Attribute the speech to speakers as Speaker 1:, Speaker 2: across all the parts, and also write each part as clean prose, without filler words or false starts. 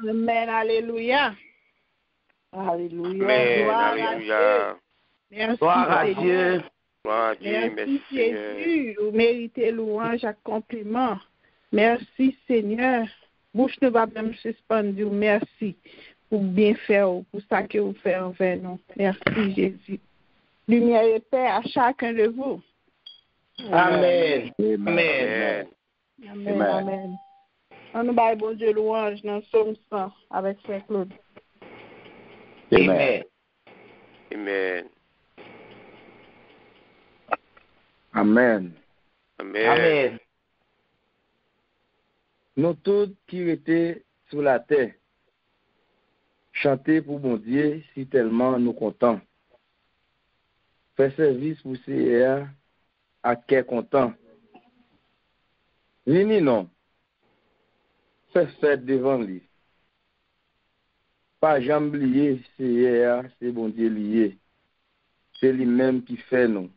Speaker 1: Amen, alléluia. Alléluia.
Speaker 2: Amen,
Speaker 1: Gloire
Speaker 2: alléluia.
Speaker 1: à Dieu.
Speaker 3: Gloire à
Speaker 1: Merci,
Speaker 3: Dieu.
Speaker 1: Seigneur.
Speaker 2: Gloire à Dieu,
Speaker 1: Merci,
Speaker 2: merci Seigneur.
Speaker 1: Jésus. Vous méritez louange et compliment. Merci, Seigneur. Bouche ne va même suspendre. Merci pour bien faire, pour ça que vous faites envers nous. Merci, Jésus. Lumière et paix à chacun de vous.
Speaker 3: Amen.
Speaker 2: Amen.
Speaker 1: Amen. Amen. On nous baille bon Dieu louange dans Somme 100 avec Frère Claude.
Speaker 3: Amen.
Speaker 2: Amen.
Speaker 4: Amen.
Speaker 2: Amen.
Speaker 3: Amen.
Speaker 4: Nous tous qui étaient sur la terre, chanter pour bon Dieu si tellement nous contents. Faire service pour CEA à quel content. Vini non. Faire fête devant lui. Pas jamais oublier CEA, c'est bon Dieu lié. C'est lui-même qui fait nous.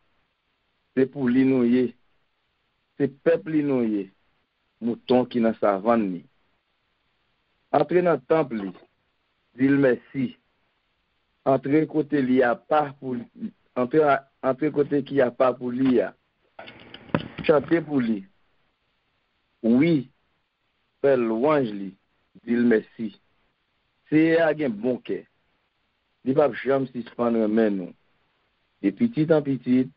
Speaker 4: C'est pour lui nous y. C'est peuple lui nous y. Mouton qui dans sa vanne. Entrez dans le temple, dis merci. Entrez côté li a pas pour entrez côté qui a pas pour lui. Chantez pour lui. Oui, faire louange lui, dis merci. C'est un bon cœur. Il pas jamais suspendre mais nous. De petit en petit,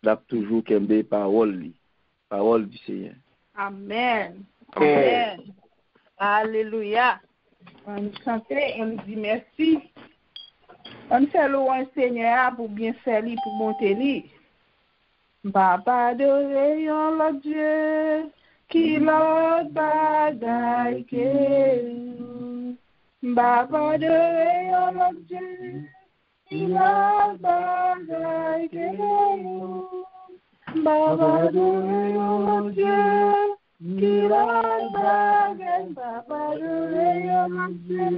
Speaker 4: l'a toujours kembe parole du Seigneur.
Speaker 1: Amen. Amen. Alléluia. On chante, on dit merci. On fait louange Seigneur pour bien faire lui, pour monter lui. Baba de rayon le Dieu, qui l'autre bagaille que Baba de rayon le Dieu, qui l'autre bagaille que Baba de rayon le Dieu, qui l'autre bagaille, Baba de rayon le Dieu,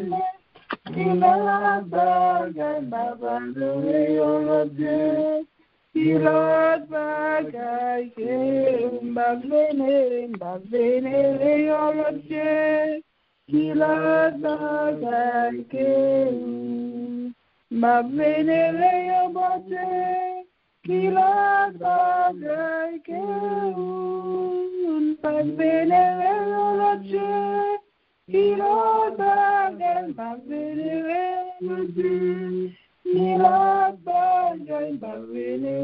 Speaker 1: qui l'autre bagaille, Baba de rayon le Dieu. Qui l'autre bagaille que m'avene, rayon le Dieu. Qui l'autre bagaille que m'avene, rayon le Dieu. Qui l'autre bagaille que m'avene, rayon le Dieu. Qui l'autre bagaille, m'avene, rayon le Dieu. Milad bagay bavene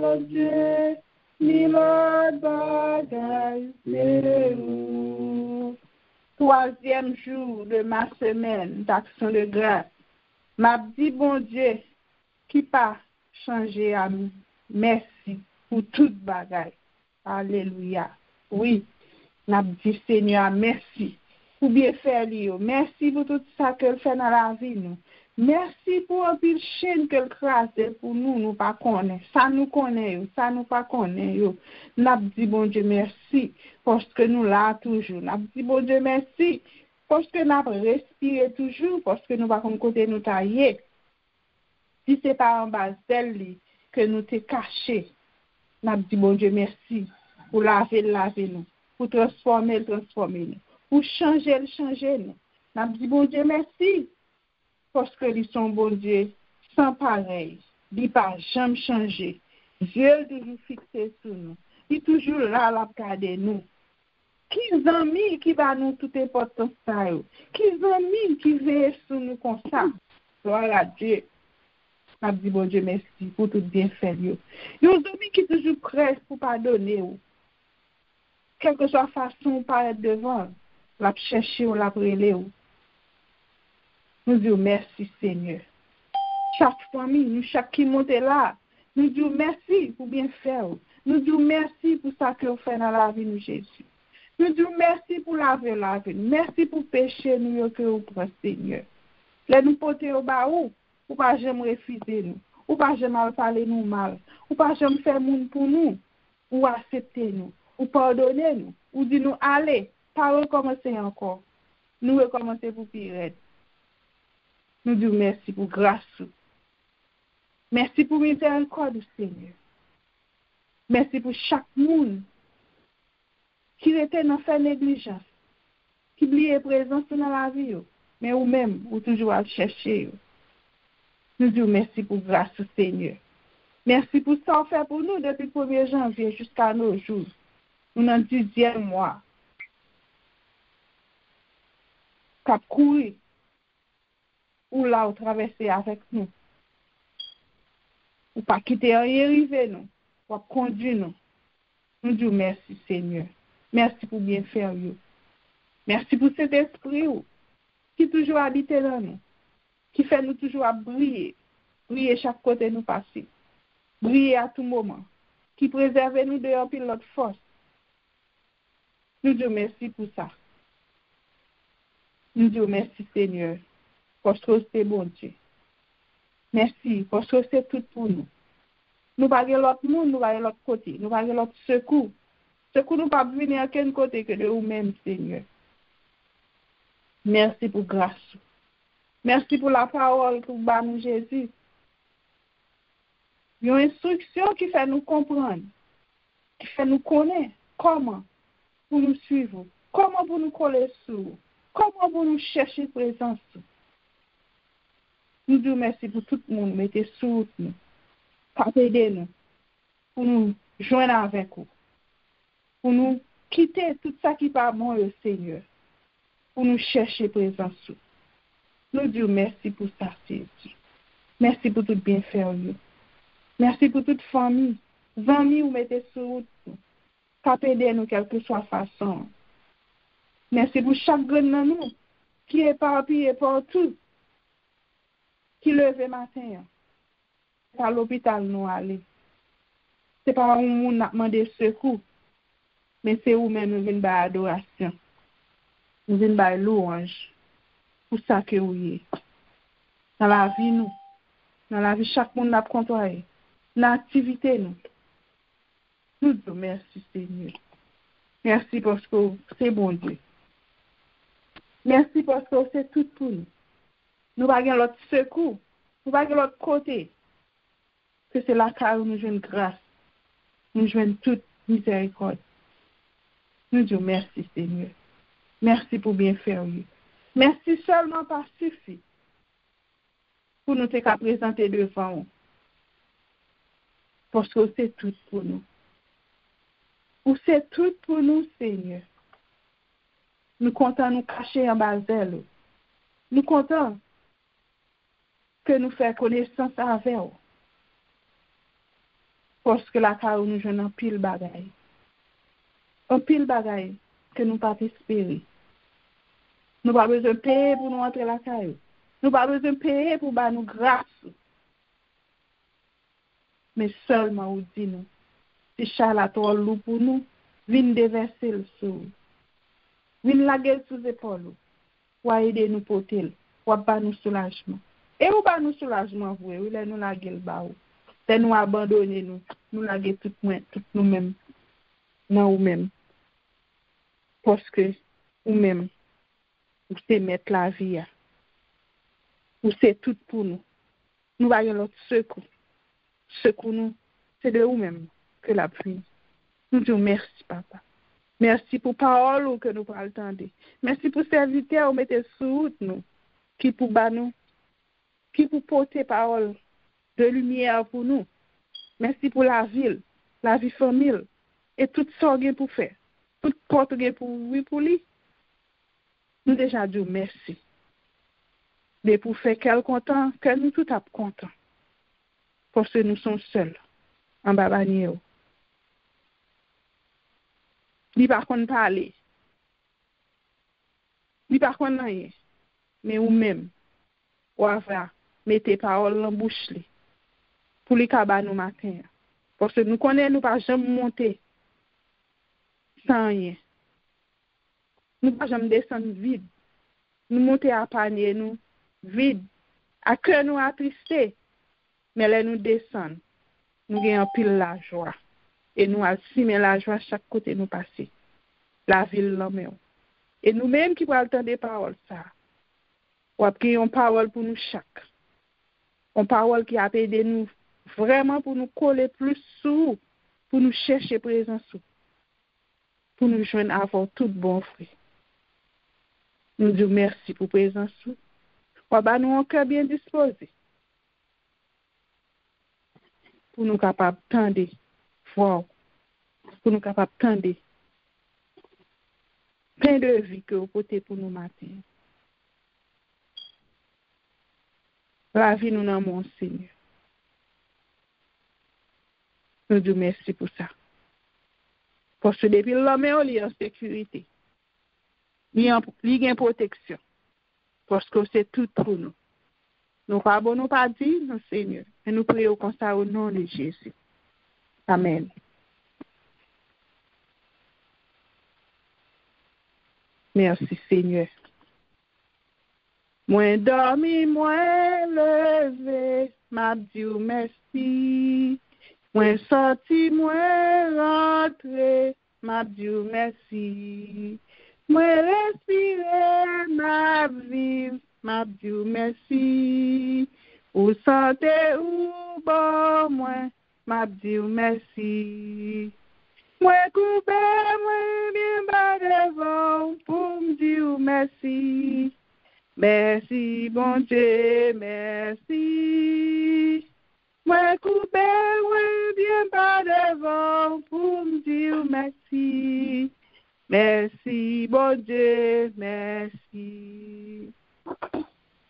Speaker 1: le Dieu, milad bagay c'est troisième jour de ma semaine d'action de grâce. M'a dit bon Dieu qui pas changé à nous. Merci pour toute bagay. Alléluia. Oui, m'a dit Seigneur merci pour bien faire lui. Merci pour tout ça que fait dans la vie nous. Merci pour un pile chaîne que le crase pour nous, nous pas connaît. Ça nous connaît, ça nous pas connaît. N'a dit bon Dieu merci parce que nous là toujours. N'a dit bon Dieu merci parce que n'a respiré toujours, parce que nous pas comme côté nous tailler. Si c'est pas en bas d'elle que nous t'es caché. N'a dit bon Dieu merci pour laver nous, pour transformer nous, pour changer nous. N'a dit bon Dieu merci. Parce que ils sont bon Dieu, sans pareil, ils ne pas jamais changer. Dieu toujours fixé sur nous. Il est toujours là à regarder nous. Qui amis qui va nous toute importance ça? Qui amis qui veillent sur nous comme ça? Gloire à Dieu. Je dis bon Dieu merci pour tout bien fait. Il y a des amis qui sont toujours prêts pour pardonner. Quelle que soit la façon de paraître devant, la chercher ou la brûler. Nous disons merci Seigneur. chaque famille, nous chaque qui monte là, nous disons merci pour bien faire. Nous disons merci pour ça que vous faites dans la vie de Jésus. Nous disons merci pour laver la vie. Merci pour pécher nous que vous prenez, Seigneur. Là, nous porter au bas ou pas jamais refuser nous, ou pas jamais parler nous mal, ou pas jamais faire monde pour nous, ou accepter nous, ou pardonner nous, ou dire nous allez, pas recommencer encore. Nous recommencer pour pire. Nous disons merci pour grâce. Merci pour miséricorde, Seigneur. Merci pour chaque monde qui était dans fait négligence, qui oublie présence dans la vie, mais ou même, ou toujours à chercher. Nous disons merci pour grâce, Seigneur. Merci pour ça fait pour nous depuis le 1er janvier jusqu'à nos jours. Nous dans le 10e mois. Cap courir, ou là, ou traverser avec nous. Ou pas quitter rien arriver nous, ou conduire nous. Nous disons merci, Seigneur. Merci pour bien faire. Merci pour cet esprit qui toujours habite dans nous, qui fait nous toujours briller, briller chaque côté nous passer, briller à tout moment, qui préserve nous de l'autre l'autre force. Nous disons merci pour ça. Nous disons merci, Seigneur, parce que c'est bon Dieu. Merci, parce que c'est tout pour nous. Nous pas l'autre monde, nous pas l'autre côté, nous pas l'autre secours. Secours nous pas venir à quel côté que de nous-mêmes, Seigneur. Merci pour grâce. Merci pour la parole que vous nous Jésus. Il y a une instruction qui fait nous comprendre, qui fait nous connaître comment pour nous suivre, comment pour nous coller sur, comment pour nous chercher présence. Nous disons merci pour tout le monde, mettez sur nous, pour aider nous, pour nous joindre avec vous, pour nous quitter tout ça qui n'est pas bon, le Seigneur, pour nous chercher présence. Nous disons merci pour ça, Jésus. Merci pour tout bien faire. Merci pour toute famille, amis ou mettez sur route, pour aider nous quelle que soit la façon. Merci pour chaque grain de nous qui est éparpillé partout, qui lève le matin. C'est à l'hôpital nous aller. C'est pas un monde qui a demandé secours, mais c'est où-même nous venons par adoration. Nous venons par louange. Pour ça que oui. Dans la vie, nous. Dans la vie, chaque monde a côtoyé. Dans l'activité, nous. Nous disons merci, Seigneur. Merci parce que c'est bon Dieu. Merci parce que c'est tout pour nous. Nous n'avons pas l'autre secours. Nous n'avons pas l'autre côté. Que c'est là où nous jouons grâce. Nous jouons toute miséricorde. Nous disons merci, Seigneur. Merci pour bien faire. Merci seulement par suffit pour nous te présenter devant vous. Parce que c'est tout pour nous. Ou c'est tout pour nous, Seigneur. Nous comptons nous cacher en bas d'elle. Nous comptons que nous faisons connaissance avec vous. Parce que la car nous jouons un pile bagaille. Un pile bagaille que nous pas espérer. Nous n'avons pas besoin de payer pour nous entrer la caille. Nous n'avons pas besoin de payer pour nous grâce. Mais seulement, vous dites nous, si charlatan loup pour nous, viens déverser le sou. Viens la gueule sous les épaules. Ou aider nous porter. Ou pas nous soulagement. Et ou pas nous soulagement, vous, ou là nous la gueule bas. C'est nous abandonner nous la gueule tout nous-mêmes. Non, ou même. Parce que, ou même, ou c'est mettre la vie, ou c'est tout pour nous. Nous voyons notre secours. Secours nous, c'est de nous-mêmes que la pluie. Nous disons merci, Papa. Merci pour parole que nous pouvons entendre. Merci pour serviteurs, mettez sur route nous, qui pour nous, qui pour porter parole de lumière pour nous. Merci pour la vie famille, et toute sorgue pour faire, toute porte pour lui. Nous déjà disons merci. Mais pour faire quel content, que nous tout à content. Parce que nous sommes seuls, en babanier. Ni par contre parler. Ni par contre rien. Mais ou même, ou avoir mettez parole en bouche li pour les cabas nous matin. Parce que nous connaissons nous pas jamais monter sans rien. Nous pas jamais descendre vide. Nous monter à panier nous vide. À cœur nous attristé. Mais là nous descend. Nous gagnons pile la joie. Et nous assumer la joie chaque côté nous passer. La ville l'homme. Et nous-mêmes qui prenons le temps des paroles ça. Ou après une parole pour nous chaque. Une parole qui a aidé nous vraiment pour nous coller plus sous, pour nous chercher présence sous. Pour nous joindre à avoir tout bon fruit. Nous disons merci pour présence sous. Ou bien nous un cœur bien disposé. Pour nous capables tendre fort. Pour nous capables tendre plein de vie que vous portez pour nous matin. La vie nous dans mon Seigneur. Nous disons merci pour ça. Parce que depuis l'homme est en sécurité. Il y a une protection. Parce que c'est tout pour nous. Nous pas bon, nous pas dit, non Seigneur. Et nous prions comme ça au nom de Jésus. Amen. Merci Seigneur. Moi dormi, moi levé, m'a dit merci. Moi sorti, moi rentré, m'a dit merci. Moi respiré, m'a vivre, m'a dit merci. Ou santé ou bon, moi, m'a dit merci. Moi coupé, moi bien bas devant pour me dire merci. Merci, bon Dieu, merci. Moi coupé, moi bien bas devant pour me dire merci. Merci, bon Dieu, merci.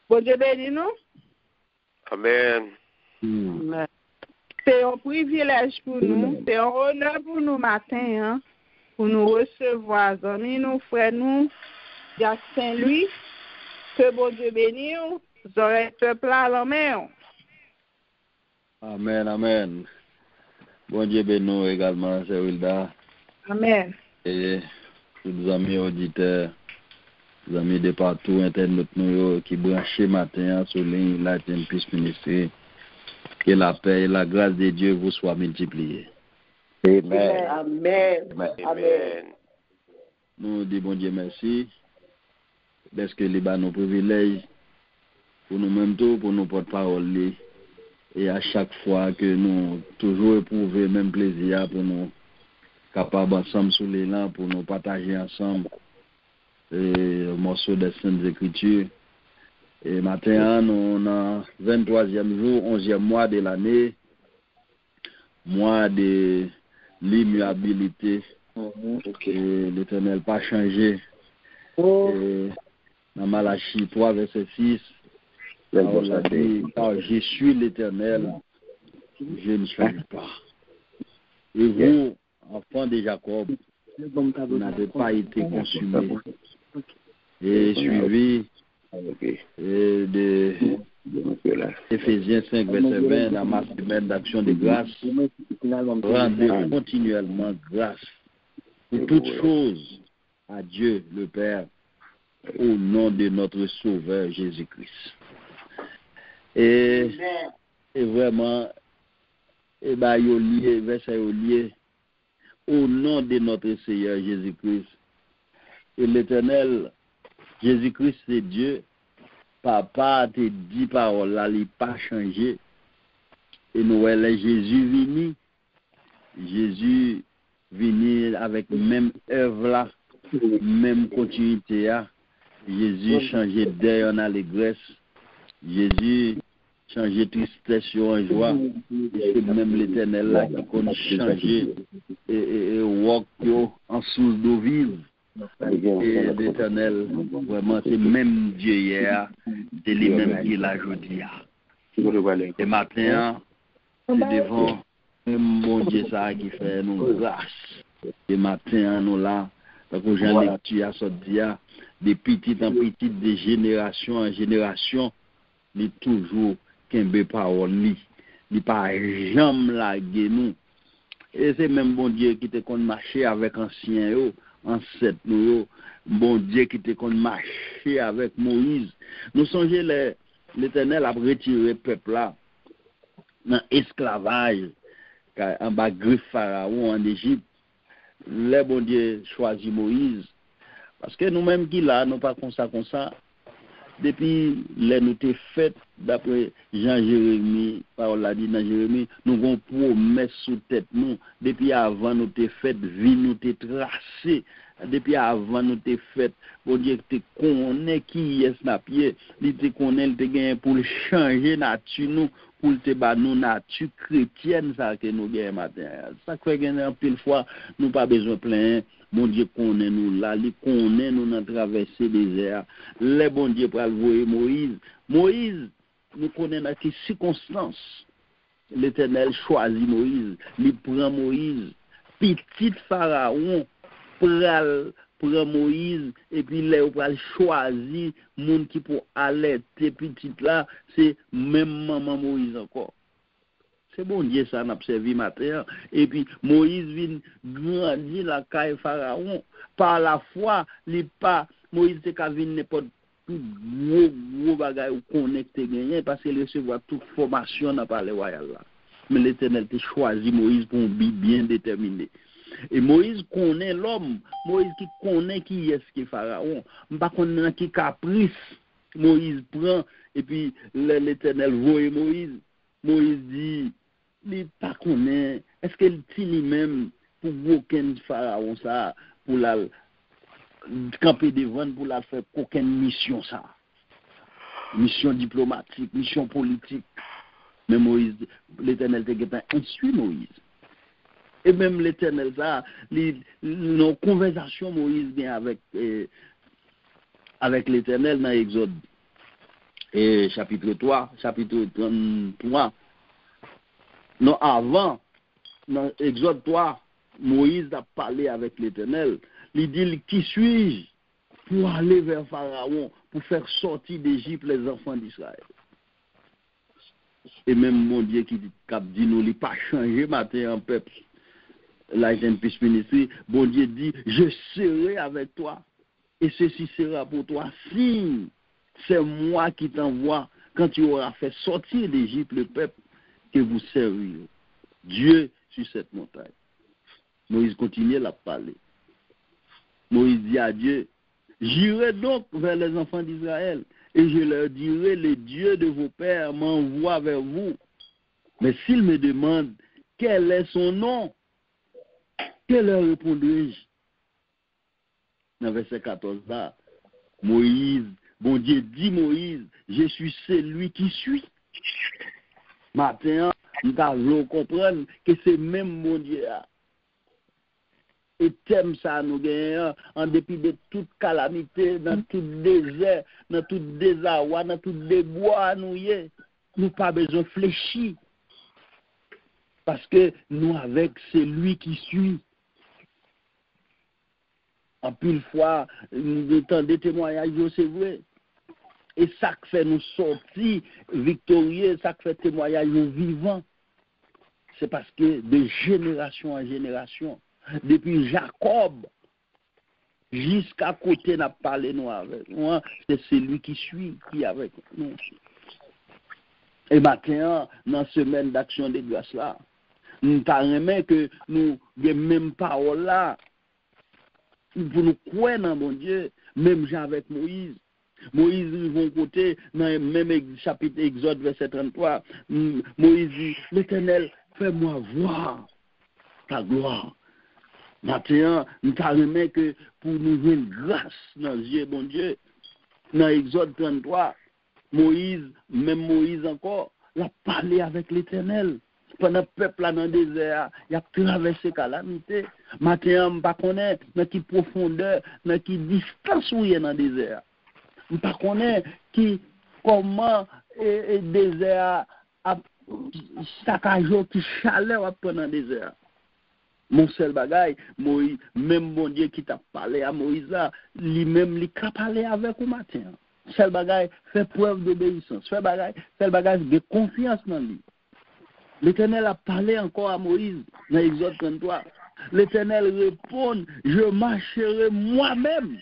Speaker 1: Bon Dieu bénis nous.
Speaker 2: Amen.
Speaker 1: C'est un privilège pour nous, c'est un honneur pour nous matin, hein, pour nous recevoir, amis, nous, frères, nous, Jacques Saint-Louis, que bon Dieu bénisse, vous aurez peuple à la main.
Speaker 4: Amen, amen. Bon Dieu bénisse également, c'est Wilda.
Speaker 1: Amen.
Speaker 4: Et tous les amis auditeurs, les amis de partout, internautes nous qui branchent matin sur ligne, la Tempus Ministry. Que la paix et la grâce de Dieu vous soient multipliées.
Speaker 3: Amen.
Speaker 2: Amen.
Speaker 4: Nous disons bon Dieu merci. Parce que les nos privilèges pour nous-mêmes tout, pour nos porte-parole. Et à chaque fois que nous toujours éprouver le même plaisir pour nous capables ensemble sous l'élan, pour nous partager ensemble un morceau des Saintes Écritures. Et maintenant, nous avons 23e jour, 11e mois de l'année, mois de l'immuabilité. Et l'Éternel n'a pas changé. Et dans Malachie 3, verset 6, on a dit, car je suis l'Éternel, je ne change pas. Et vous, enfants de Jacob, vous n'avez pas été consumés. Et suivi de Éphésiens 5, verset 20, dans ma semaine d'action de grâce, rendez continuellement grâce pour toutes choses à Dieu le Père au nom de notre Sauveur Jésus-Christ. Et vraiment, verset lié au nom de notre Seigneur Jésus-Christ. Et l'Éternel, Jésus-Christ, c'est Dieu. Papa te dit parole là, il n'a pas changé. Et nous voyons Jésus venu. Jésus venu avec même œuvre là, même continuité là. Jésus changé d'air en allégresse. Jésus changé tristesse en joie. Et c'est même l'Éternel là qui compte changer et walk en source d'eau vive. Et l'Éternel, vraiment, c'est même Dieu hier, c'est lui-même qui l'a aujourd'hui. Et maintenant, c'est devant un bon Dieu ça qui fait nous grâce. Et maintenant, nous là, parce que j'ai lecture à ce dia, de petite en petite, de génération en génération, il est toujours
Speaker 5: kembe parole li pas jamais laguer nous. Et c'est même bon Dieu qui te kon marcher avec ancien yo, ancêtre nous yo, bon Dieu qui te kon marcher avec Moïse. Nous songez l'Éternel a retiré peuple là dans esclavage en bas griffe pharaon en Égypte. Le bon Dieu choisit Moïse parce que nous-mêmes qui là nous pas comme ça depuis les nous t'es fait d'après Jean Jérémie parole l'a dit dans Jérémie nous avons promesse sous tête nous depuis avant nous t'es fait vie nous t'es tracé depuis avant nous t'es fait bon Dieu te connaît qui est na pied il te connaît te gain pour changer nature nous pour te ba nous nature chrétienne ça que nous gain matin ça fait gain en pile fois nous pas besoin plein bon Dieu connaît nous là il connaît nous dans traverser désert les bon Dieu pour envoyer Moïse nous connaît dans quelles circonstances l'Éternel choisit Moïse il prend Moïse petit pharaon prend Moïse et puis là pour choisir monde qui pour alerter petit là c'est même maman Moïse encore. C'est bon Dieu ça n'a observé matin et puis Moïse vient grandir la caille pharaon par la foi il pas Moïse te ka vinn n'importe gros bagay ou connecté gagner parce qu'il recevoir toute formation dans palais royal là mais l'Éternel te choisi Moïse pour un but bien déterminé et Moïse connaît l'homme Moïse qui connaît qui est ce qui pharaon pas connaît qui caprice Moïse prend et puis l'Éternel voit Moïse dit il pas connaît est-ce qu'il dit lui-même pour aucun pharaon ça pour la camper devant pour la faire aucune mission ça mission diplomatique mission politique mais Moïse l'Éternel te instruit Moïse et même l'Éternel ça nos conversations Moïse bien avec l'Éternel dans Exode et chapitre 33 non avant dans Exode 3 Moïse a parlé avec l'Éternel il dit qui suis-je pour aller vers Pharaon pour faire sortir d'Égypte les enfants d'Israël et même mon Dieu qui dit nous il pas changé matin en peuple la Peace Ministry bon Dieu dit je serai avec toi et ceci sera pour toi signe c'est moi qui t'envoie quand tu auras fait sortir d'Égypte le peuple que vous servirez Dieu sur cette montagne. Moïse continue à parler. Moïse dit à Dieu, j'irai donc vers les enfants d'Israël et je leur dirai, le Dieu de vos pères m'envoie vers vous. Mais s'ils me demandent quel est son nom, que leur répondrai-je? Dans verset 14 là, Moïse, bon Dieu dit Moïse, je suis celui qui suis. Maintenant, nous devons comprendre que c'est même mon Dieu. Et thème ça nous gagne en dépit de toute calamité, dans tout désert, dans tout désarroi, dans tout débois, nous pas besoin de fléchir. Parce que nous avec celui qui suit. En pile fois, nous temps des témoignages, c'est vrai. Et ça fait nous sortir victorieux, ça fait témoignage vivant. C'est parce que de génération en génération, depuis Jacob jusqu'à côté n'a parlé nous avec moi, c'est celui qui suit qui est avec nous. Et maintenant, dans la semaine d'action de grâce là, nous parlons que nous avons même parole là pour nous croire dans mon Dieu, même avec Moïse. Moïse vont côté dans le même chapitre Exode verset 33. Moïse dit l'Éternel, fais-moi voir ta gloire. Maintenant, nous parlons que pour nous donner grâce dans les yeux bon Dieu. Dans Exode 33, Moïse encore, il a parlé avec l'Éternel. Pendant le peuple là dans le désert, il a traversé calamité. Maintenant, je ne sais pas dans quelle profondeur, dans quelle distance où il est dans le désert. Je ne sais pas comment le désert a chaque jour qui chaleur pendant le désert. Mon seul bagage, Moïse, même mon Dieu qui t'a parlé à Moïse là, lui-même il a parlé avec au matin. Seul bagage fait preuve d'obéissance. Fait bagage de confiance dans lui. L'Éternel a parlé encore à Moïse dans Exode 33. L'Éternel répond, je marcherai moi-même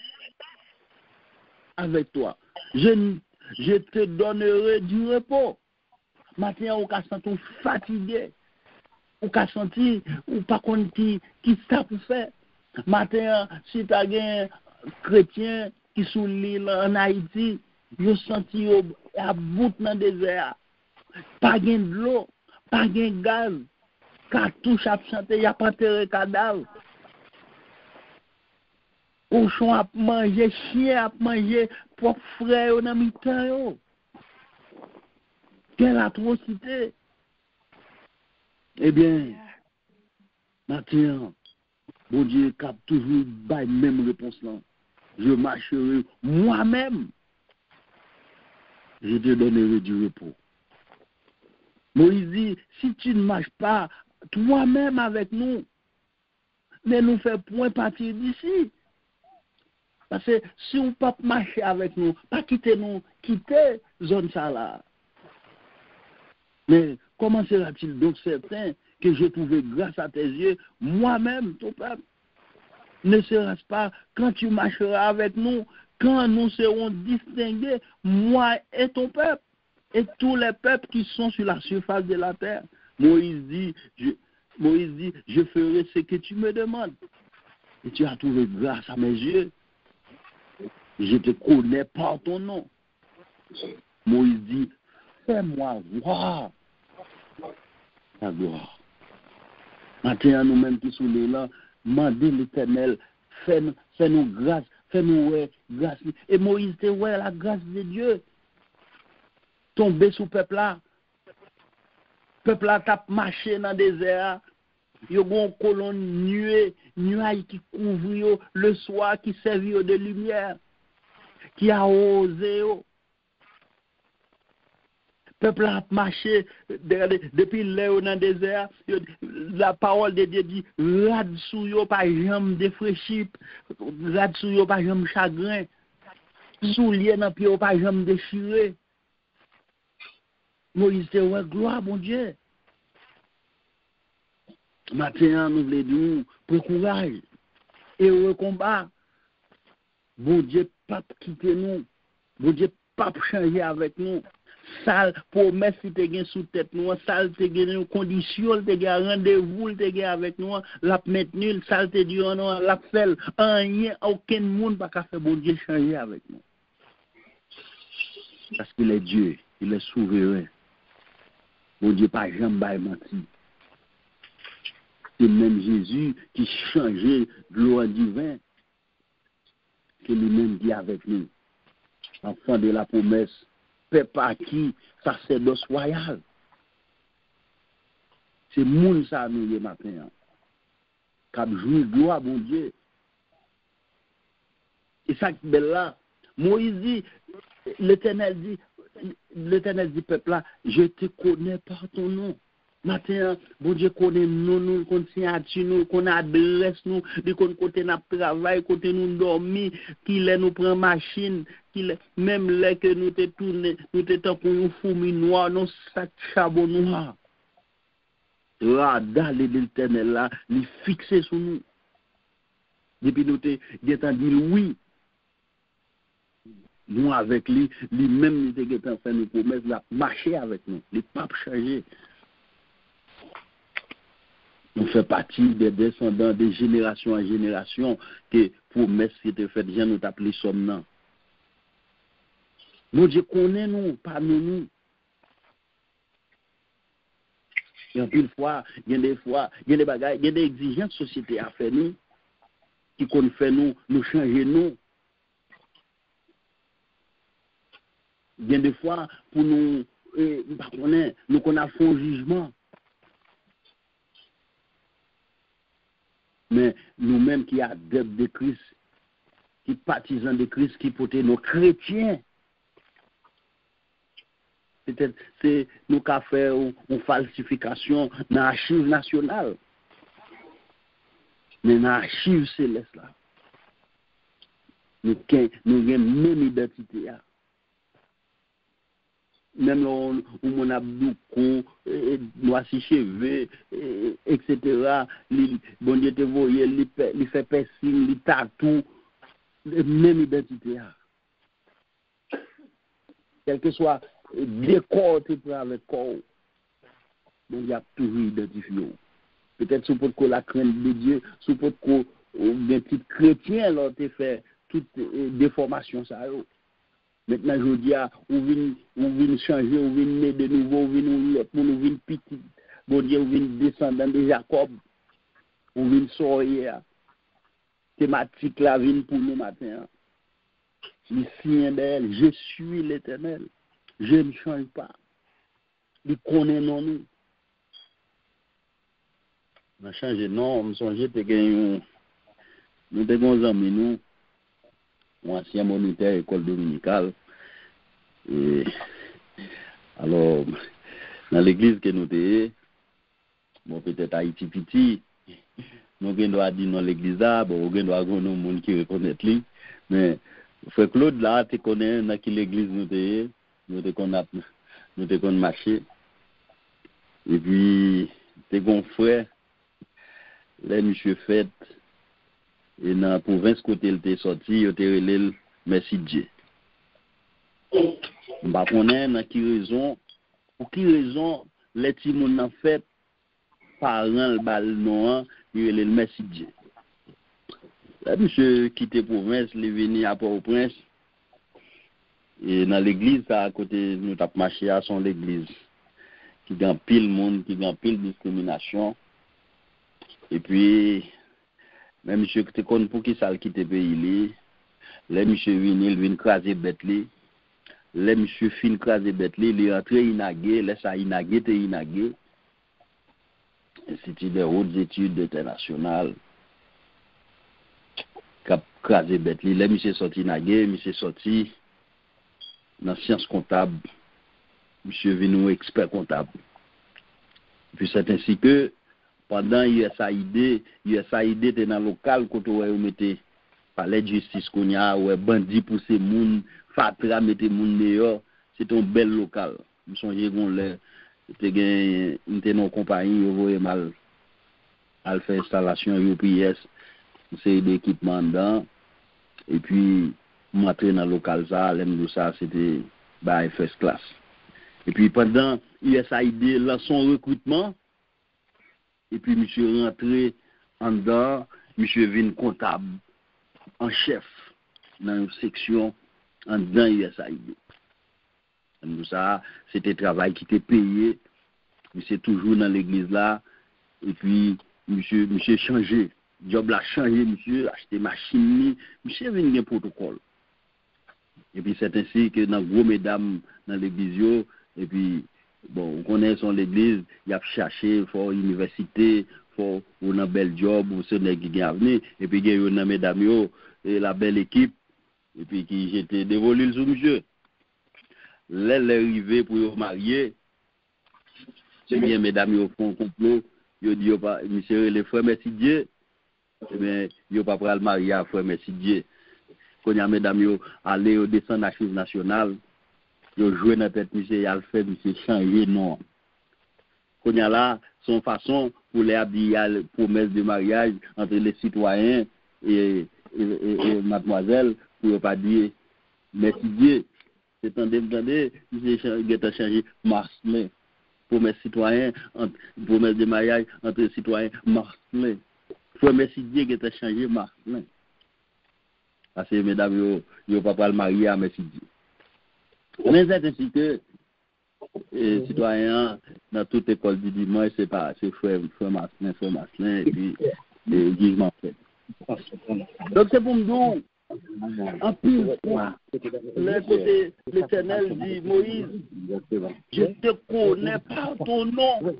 Speaker 5: avec toi. Je te donnerai du repos. Maintenant, on se sent fatigué. On se sent ou pas qui ça pour faire. Maintenant, si tu as un chrétien qui sous l'île en Haïti, je senti à bout dans le désert. Pas de l'eau, pas de gaz. Cartouche à chanter, il n'y a pas de cadavre. Cochon à manger, chien à manger, propre frère dans le temps. Quelle atrocité! Eh bien, maintenant, bon Dieu cap toujours la même réponse là. Je marcherai moi-même. Je te donnerai du repos. Moïse dit, si tu ne marches pas toi-même avec nous, ne nous fais point partir d'ici. Parce que si on ne peut pas marcher avec nous, pas quitter nous, quitter zone ça là. Mais comment sera-t-il donc certain que je trouverai grâce à tes yeux, moi-même, ton peuple? Ne sera-ce pas quand tu marcheras avec nous, quand nous serons distingués, moi et ton peuple, et tous les peuples qui sont sur la surface de la terre? Moïse dit, je ferai ce que tu me demandes. Et tu as trouvé grâce à mes yeux. Je te connais par ton nom. Moïse dit, fais-moi voir ta gloire. Maintenant, nous-mêmes qui sommes là, demandez l'Éternel, fais-nous grâce, fais-nous grâce. Et Moïse dit, ouais, la grâce de Dieu. Tomber sous peuple là. Peuple là tape marché dans le désert. Il y a une colonne nuage qui couvre le soir, qui servit de lumière, qui a osé. Peuple a marché depuis l'heure dans le désert. La parole de Dieu dit, rade sous yo pas jambe défraîchi, rade sous yo pas jambe chagrin, soulier dans pied pas jambe déchiré. Moïse dit, ouais, gloire, mon Dieu. Maintenant, nous voulons dire, pour courage et au combat. Bon Dieu, pas quitter nous. Bon Dieu, pas changer avec nous. Sale promesse qui te gagne sous tête nous, sale te gagne condition, te gagne rendez-vous, te gagne avec nous, la mettre nul, sale te dit non, la fait rien, aucun monde pas faire bon Dieu changer avec nous. Parce qu'il est Dieu, il est souverain. Bon Dieu pas jamais menti. C'est même Jésus qui changeait gloire divine que lui-même dit avec nous. Enfant de la promesse, peuple acquis, sacerdoce royal. C'est moun ça nous le matin. Cap jour gloire bon Dieu. Et ça qui est là, Moïse dit, l'Éternel dit peuple là, je te connais par ton nom. Matin, bon Dieu connaît nous, qu'on signature nous, qu'on adresse nous, qu'on côté nous travail, côté nous dormir, qu'il nous prend machine, qu'il même là que nous te tourner, nous te temps pour une fourmi noire, non sac charbon noir. Là, dans l'Éternel là, il fixé sur nous. Depuis nous te dit oui. Nous avec lui même nous te fait nous promesse de marcher avec nous, il pas changer. Nous faisons partie des descendants de génération en génération que promesse qui était faite, j'ai nous appelé somnant. Mon Dieu connaît nous, pas nous. Et en plus fois, il y a des fois, il y a des bagages, il y a des exigences de société à faire nous, qui qu'on fait nous changer nous. Il y a des fois, pour nous, nous qu'on a fait un jugement. Mais nous-mêmes qui adeptes de Christ, qui partisans de Christ, qui portent nos chrétiens, peut-être c'est nous qui avons fait une falsification dans l'archive nationale, mais dans l'archive céleste là, nous avons même identité. même où mon abdouko, noissi cheveux, etc. Bon Dieu te voyait, il fait piercing, il tatou, même identité. Quel que soit décor tu prends avec corps, il y a toujours identifié. Peut-être sous pour la crainte de Dieu, sous pour des petits chrétiens, là, tu fait toutes déformations ça. Maintenant, je dis, ou vient changer, ou vient naître de nouveau, ou vient petit, bon Dieu, ou vient descendant de Jacob, ou vient sortir. Thématique la vient pour nous matin. Les signes d'elle, je suis l'Éternel, je ne change pas. Il connaît non nous. On a changé non, on me songe que nous avons des amis nous. Ancien monitaire école dominicale. Et alors, dans l'église que nous sommes, bon, peut-être Haïti petit, nous devons dire dans l'église là, bon, nous devons avoir un monde qui reconnaît lui, mais frère Claude là, tu connais dans quelle église nous devons marcher. Et puis, tu es frère, là, monsieur fait. Et dans la province côté il était sorti, il était relé merci Dieu. On va connaître pour qui raison les petits moun en fait parents le bal noir, il relé merci Dieu. Là monsieur quitté province, il est venu à Port-au-Prince. Et dans l'église à côté nous t'a marché à son l'église qui gagne pile monde, qui gagne pile discrimination. Et puis mais monsieur qui te connaît pour qui ça quitte pays les monsieur vient craser bête les monsieur fin craser bête il est entré inagué laisse ça inagué te inagué institut des hautes études internationales cap craser bête les monsieur sorti inagué monsieur sorti dans sciences comptables monsieur venu expert comptable puis c'est ainsi que pendant USAID était dans le local quand on mettait palais de justice qu'on y a ouais bandit pour ces moun fatra mettait moun dehors c'est un bel local me songe gon là était une compagnie voyait mal al faire installation UPS c'est d'équipement dedans et puis m'entrer dans le local ça l'aime ça c'était by first class et puis pendant USAID là son recrutement. Et puis, monsieur rentré en dedans, monsieur vient comptable en chef dans une section en dedans USAID. Donc ça, c'était travail qui était payé. Monsieur toujours dans l'église là. Et puis, monsieur changé. Job l'a changé, monsieur, acheté machine, monsieur vient un protocole. Et puis, c'est ainsi que dans gros mesdames dans l'église, et puis, bon, on connaît son l'église, il a cherché, il faut université, il faut un bel job, ou ce n'est qui avenir, et puis il y a une mesdames, et la belle équipe, et puis qui j'étais dévolu sur monsieur. Là, l'arrivée pour se marier, c'est bien mesdames, ils font un complot, ils disent, monsieur, les frères, merci Dieu, eh bien, ils ne pas prêt à le marier à frère, merci Dieu. Quand il y a mesdames, aller au descendre à la Chive nationale, yo joué dans tête monsieur y a fait monsieur changer non qu'on y a là son façon pour les habiller promesse de mariage entre les citoyens et mademoiselle pour pas dire merci Dieu c'est entendez monsieur a changé Marcelin promesse citoyen promesse de mariage entre les citoyens Marcelin faut merci Dieu qui a changé Marcelin parce que mesdames yo pas le marier à merci Dieu. Mais c'est ainsi que les citoyens dans toute école du dimanche, c'est frère Marcelin, et puis jugement fait. Donc c'est pour me dire, en pile fois, le côté l'Éternel dit, Moïse, je te connais par ton nom.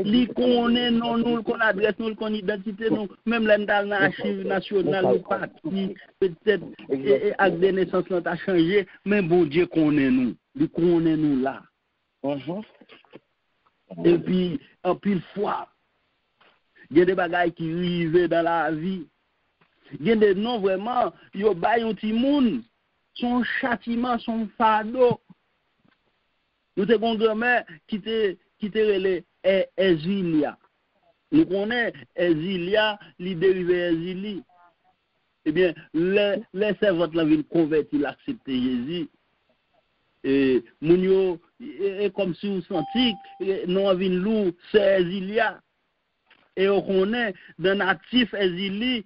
Speaker 5: Il connaît non, nous, qu'on adresse, nous, qu'on identité, nous, même dans l'archive nationale, nous partis, peut-être, avec des naissances, nous a changé, mais bon Dieu connaît nous. Il connaît nous là. Et puis, en pile fois, il y a des bagailles qui arrivent dans la vie. Il y a des noms vraiment, il y a un petit monde, son châtiment, son fardeau, Nous te gon grand-mère qui te relé Ezilia. Nous connaissons Ezilia, li dérivé Ezili. Eh bien, les servantes la viennent convertir, l'accepter Jésus. Et moun yo comme si vous senti non avin lou c'est Ezilia. Et on connaît dans natif Ezili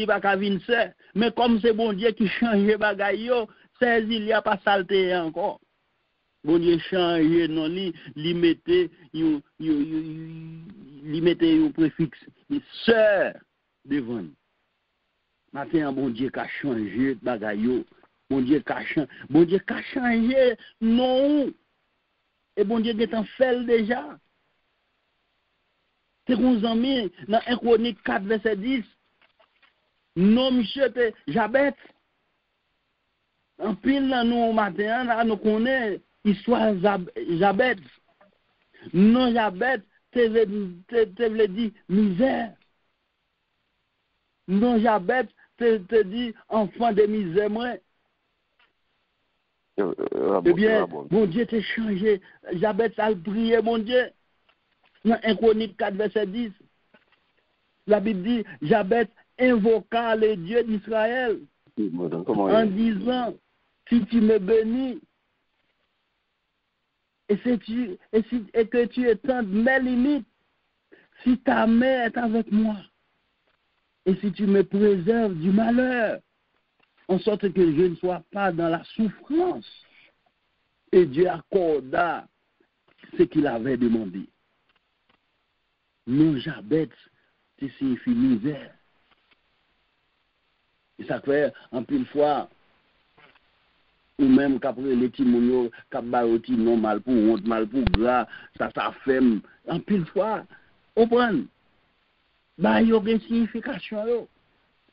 Speaker 5: pas ka vin c'est, mais comme c'est bon Dieu qui change bagay yo, c'est Ezilia pas salté encore. Bon Dieu change non li mette yo préfixe sœur devant. Matin bon Dieu ka changé bagay yo. Bon Dieu ka changé non. Et bon Dieu est en fait déjà. C'est qu'on zami dans 1 Chronique 4 verset 10. Non monsieur te Jabet. En pile dans nous matin nous connaît histoire Jabet. Non Jabet te veut dire misère. Non Jabet te dit enfant de misère moi. Eh bien, mon Dieu t'a changé. Jabet a prié, mon Dieu. Dans 1 Chronique 4, verset 10, la Bible dit, Jabet invoqua le Dieu d'Israël en disant, si tu me bénis, et que tu étendes mes limites, si ta main est avec moi, et si tu me préserves du malheur, en sorte que je ne sois pas dans la souffrance. Et Dieu accorda ce qu'il avait demandé. Non, Jabet, c'est signifie misère. Et ça fait, en pile fois, ou même qu'après les timounios, qu'après non mal pour honte, mal pour gras, ça fait, en pile fois, on prend. Bah, il y a une signification, yo.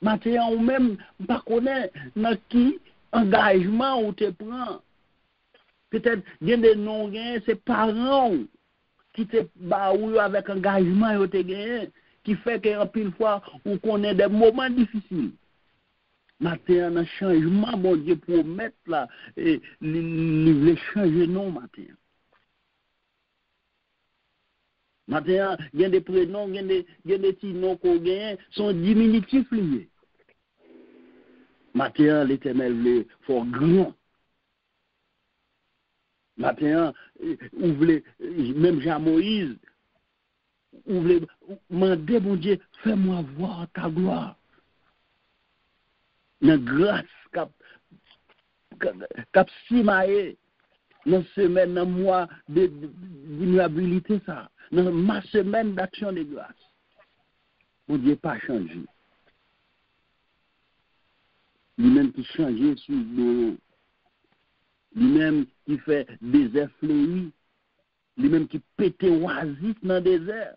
Speaker 5: Maintenant, ou même, pas connaître dans qui engagement ou te prend. Peut-être, il y a des noms, c'est parents qui te baou avec engagement ou te gagné, qui fait qu'en pile fois, on connaît des moments difficiles. Maintenant, un changement, bon Dieu, pour mettre là, et les changer non, maintenant. Maintenant, il y a des prénoms, il y a des petits noms qu'on gagne, sont diminutifs liés. Maintenant, l'Éternel voulait faire grand. Maintenant, même Jean-Moïse, vous voulez demander, mon Dieu, fais-moi voir ta gloire. La grâce cap simaye, dans semaine, dans mois d'immuabilité, ça, dans ma semaine d'action de grâce. Mon Dieu, pas changé. Lui-même qui change sur l'eau, lui-même qui fait désert fleuri, lui-même qui pète oasis dans le désert.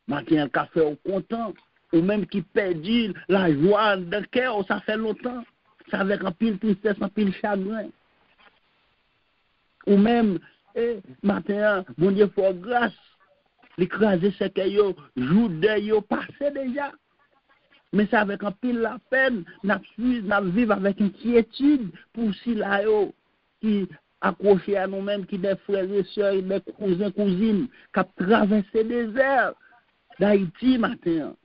Speaker 5: Matin, un café au content, ou même qui perdit la joie dans le cœur, ça fait longtemps, ça avec un pile tristesse, un pile chagrin. Ou même, matin, bon Dieu, faut grâce, l'écraser ce que yo, jour de yo, passé déjà. Mais c'est avec un pile la peine, nous vivons avec inquiétude pour si là yo, qui accrochés à nous-mêmes, qui des frères et sœurs, des cousins, cousines, qui ont traversé le désert d'Haïti matin.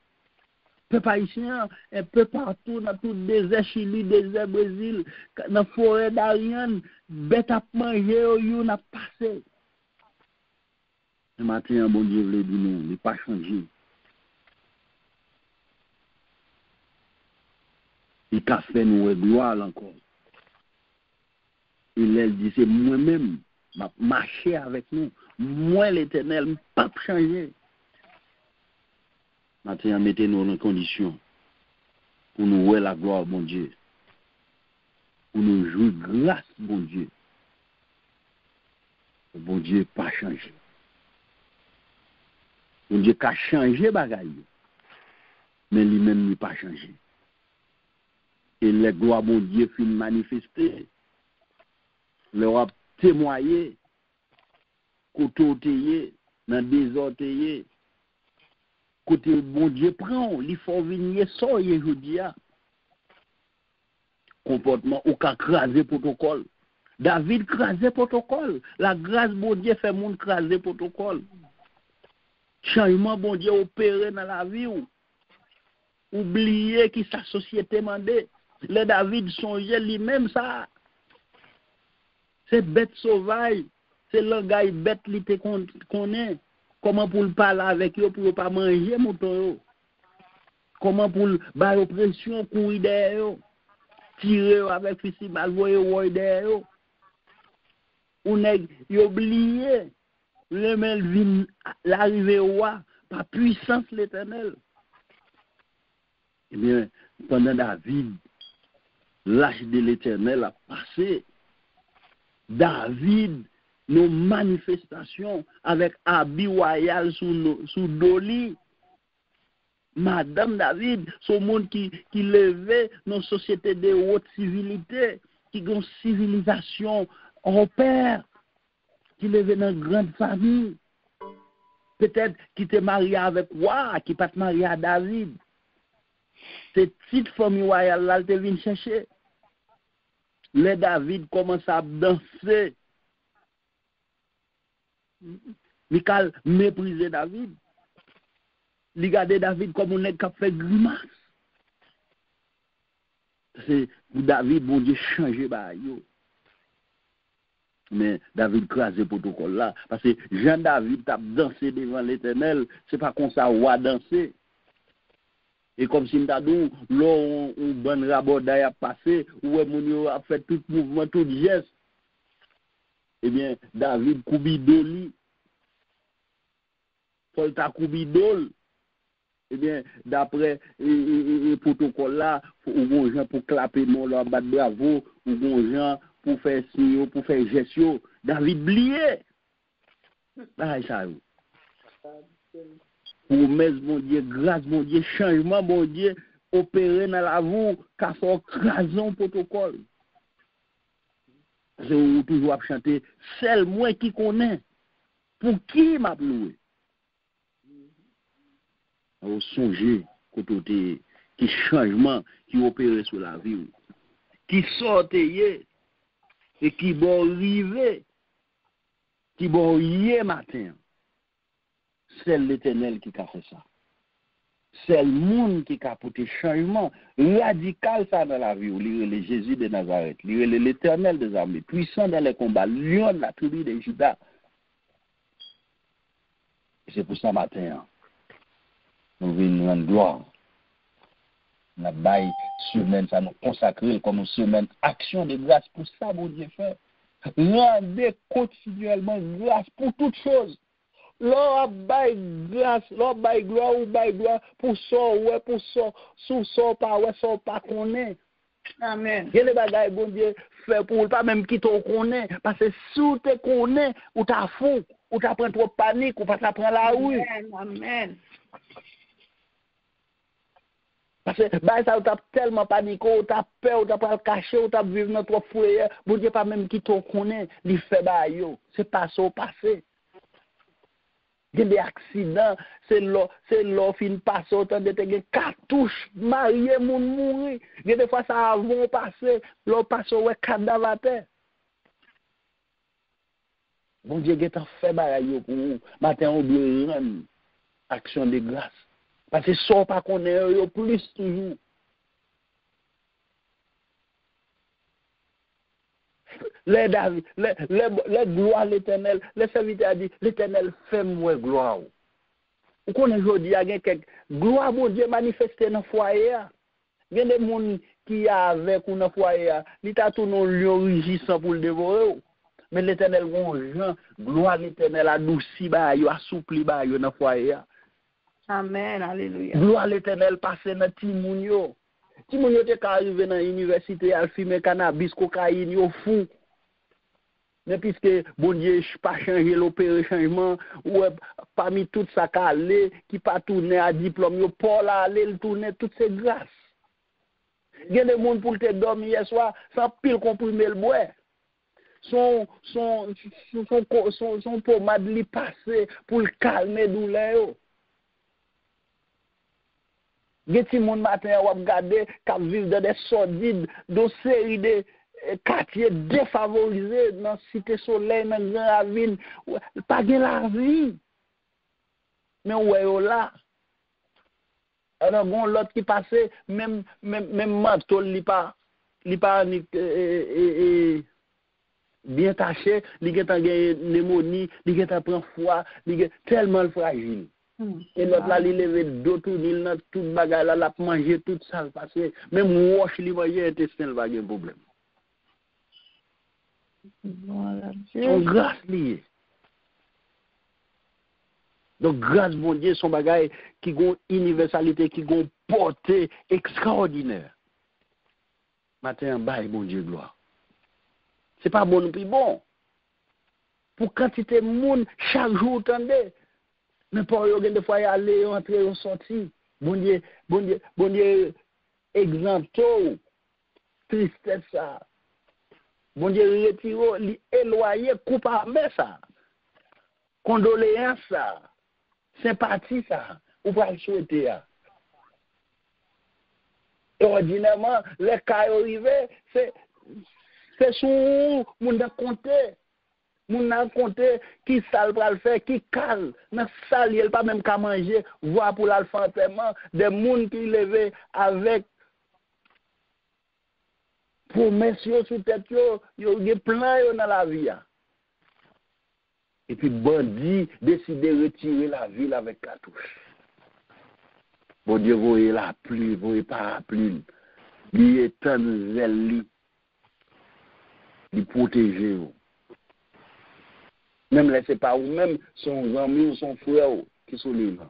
Speaker 5: Peuple haïtien, un peu partout, dans tout le désert Chili, désert Brésil, dans la forêt d'Ariane, bête à manger, on a passé. Le matin, bon Dieu, voulait dire non, il n'est pas changé. Il a fait nous gloire encore. Il dit, c'est moi-même, je marcher avec nous. Moi, l'Éternel, je ne peux pas changer. Maintenant, mettez-nous en condition pour nous voir la gloire, bon Dieu. Pour nous jouer grâce, bon Dieu. Bon Dieu, pas changé. Bon Dieu, qui a changé, bagaille. Mais lui-même, il pas changé. Et la gloire, bon Dieu, fin manifestée. Leur a témoigné, côté dans désordre, côté bon Dieu prend, il faut venir ça aujourd'hui. Comportement, ou qu'à craser protocole, David crasé protocole. La grâce bon Dieu fait monde craser protocole. Changement bon Dieu opéré dans la vie ou. Oublier qui sa société mandé. Le David songeait lui-même ça. C'est bête sauvage. C'est le gars bête qui te connaît. Comment pour le parler avec eux, pour ne pas manger mouton. Comment pour le faire oppression, courir derrière eux. Tirer avec fusil mal, voyer derrière eux. On a oublié. Le Melvin, l'arrivée au roi, par puissance l'Éternel. Eh bien, pendant David, l'âge de l'Éternel a passé. David, nos manifestations avec habit royal sous Doli. Madame David, ce monde qui levait nos sociétés de haute civilité, qui ont civilisation européenne, qui levait dans une grande famille. Peut-être qui était marié avec roi, qui pas marié à David. Cette petite famille royale là, elle vient chercher. Le David commence à danser. Michal méprisait David. Il regardait David comme on est qui fait grimace. C'est pour David, bon Dieu, changer bah yo. Mais David crasé le protocole là. Parce que Jean-David a dansé devant l'Éternel. C'est pas comme ça, on a dansé. Et comme si nous l'on bon rabodaille a passé, où mon a fait tout mouvement, tout geste. Eh bien, David Koubidoli, Folta Koubidol, eh bien, d'après le protocole là, ou bon gens pour clapper mon leur battre bravo, ou bon gens pour faire signe, pour faire gestion, David blié. Ah, ça. Promesse, mon Dieu, grâce, mon Dieu, changement, mon Dieu, opérer dans la vie, car faut craser un protocole. C'est toujours chanter, seul moi qui connais, pour qui m'a loué. Au songer, côté, qui changement, qui opère sur la vie, qui sortait, et qui va arriver, qui va arriver matin. C'est l'Éternel qui a fait ça. C'est le monde qui a apporté changement radical ça dans la vie. Le Jésus de Nazareth, l'Éternel des armées, puissant dans les combats, lion de la tribu de Juda. C'est pour ça matin, nous venons rendre gloire. La baille semaine, ça nous consacre comme une semaine action de grâce pour ça, mon Dieu fait. Rendez continuellement grâce pour toutes choses. L'or bail grâce, l'or bail gloire ou bail gloire pour ça, ouais, pour ça, sous ça, pas ouais, ça, pas connaît.
Speaker 1: Amen.
Speaker 5: Il y a des bagailles, bon Dieu, fait pour pas même qui te connaît, parce que si tu te connais, ou t'as fou, ou t'as pris trop panique, ou pas t'as pris la rue.
Speaker 1: Amen.
Speaker 5: Parce que bah, ça, tu as tellement paniqué, tu as peur, tu as pas caché, tu as vécu dans ton foyer, bon Dieu, pas même qui te connaît, il fait bah yo, c'est pas ça au passé. Il y a des accidents, c'est l'eau fin passe, autant de des cartouches, mariés, moun mourir. Il y a des fois ça avant passer, l'eau passe ouais cadavre à terre. Bon Dieu, il a fait bagaille pour vous. Matin on doit rendre action de grâce. Parce que ça pas connaît yo plus toujours. Les gloires de l'Éternel, les serviteurs a dit, l'Éternel fait moi gloire. Vous connaissez aujourd'hui, il y a quelques gloire, bon Dieu, manifestée dans le foyer. Il y a des gens qui sont avec nous dans le foyer, ils ont tout nos lions rugissants pour le dévorer. Mais l'Éternel, gloire de l'Éternel, adouci, assoupli dans le foyer.
Speaker 1: Amen, alléluia.
Speaker 5: Gloire de l'Éternel passe dans Timounio. Timounio est arrivé dans l'université, il a fumé cannabis, cocaïne, il est fou. Mais puisque bon Dieu pas changé l'opéré changement ou parmi tout ça qui pas tourner à diplôme yo Paul aller le tourner toutes ces grâces. Il y a des monde pour te dormir hier soir sans pile comprimé le bois. Son pommade li passé pour le calmer douleur. Il y a des monde matin ou regarder qui vivent dans des sordides, dans série de quartier défavorisé dans cité soleil dans grand ravine pas de la vie mais ouais là alors bon l'autre qui passait même manteau li pas bien taché li geta gagné pneumonie li geta prend froid li tellement fragile. Et l'autre là, il lève deux tours, il n'a tout bagage là, l'a manger tout ça, parce que même wash li manger intestin va avoir un problème.
Speaker 1: Voilà.
Speaker 5: Son grâce lié. Donc grâce mon Dieu, son bagage qui gon universalité, qui gon portée extraordinaire. Matin bail mon Dieu gloire. C'est pas bon puis bon. Pour quantité de monde chaque jour attendez. Mais pour yo des fois y aller entrer ou sortir. Bon Dieu exemple tristesse ça. Bon Dieu retire li éloigner coupable ça. Condoléances ça. Sympathie ça. Ou pas le souhaiter. Et ordinairement les cas arrivés c'est sous monde à compter. Moun nan compter qui sale pral faire qui cal nan sale il pas même qu'à manger voir pour l'enterrement des moun qui levé avec promesse sur tête yo gen plan yo dans la vie et puis bandit décide de retirer la ville avec cartouche. Bon Dieu voyez la pluie voyez pas pluie il est tant zèle li protéger vous. Même laissez pas ou même son ami ou son frère qui sont là.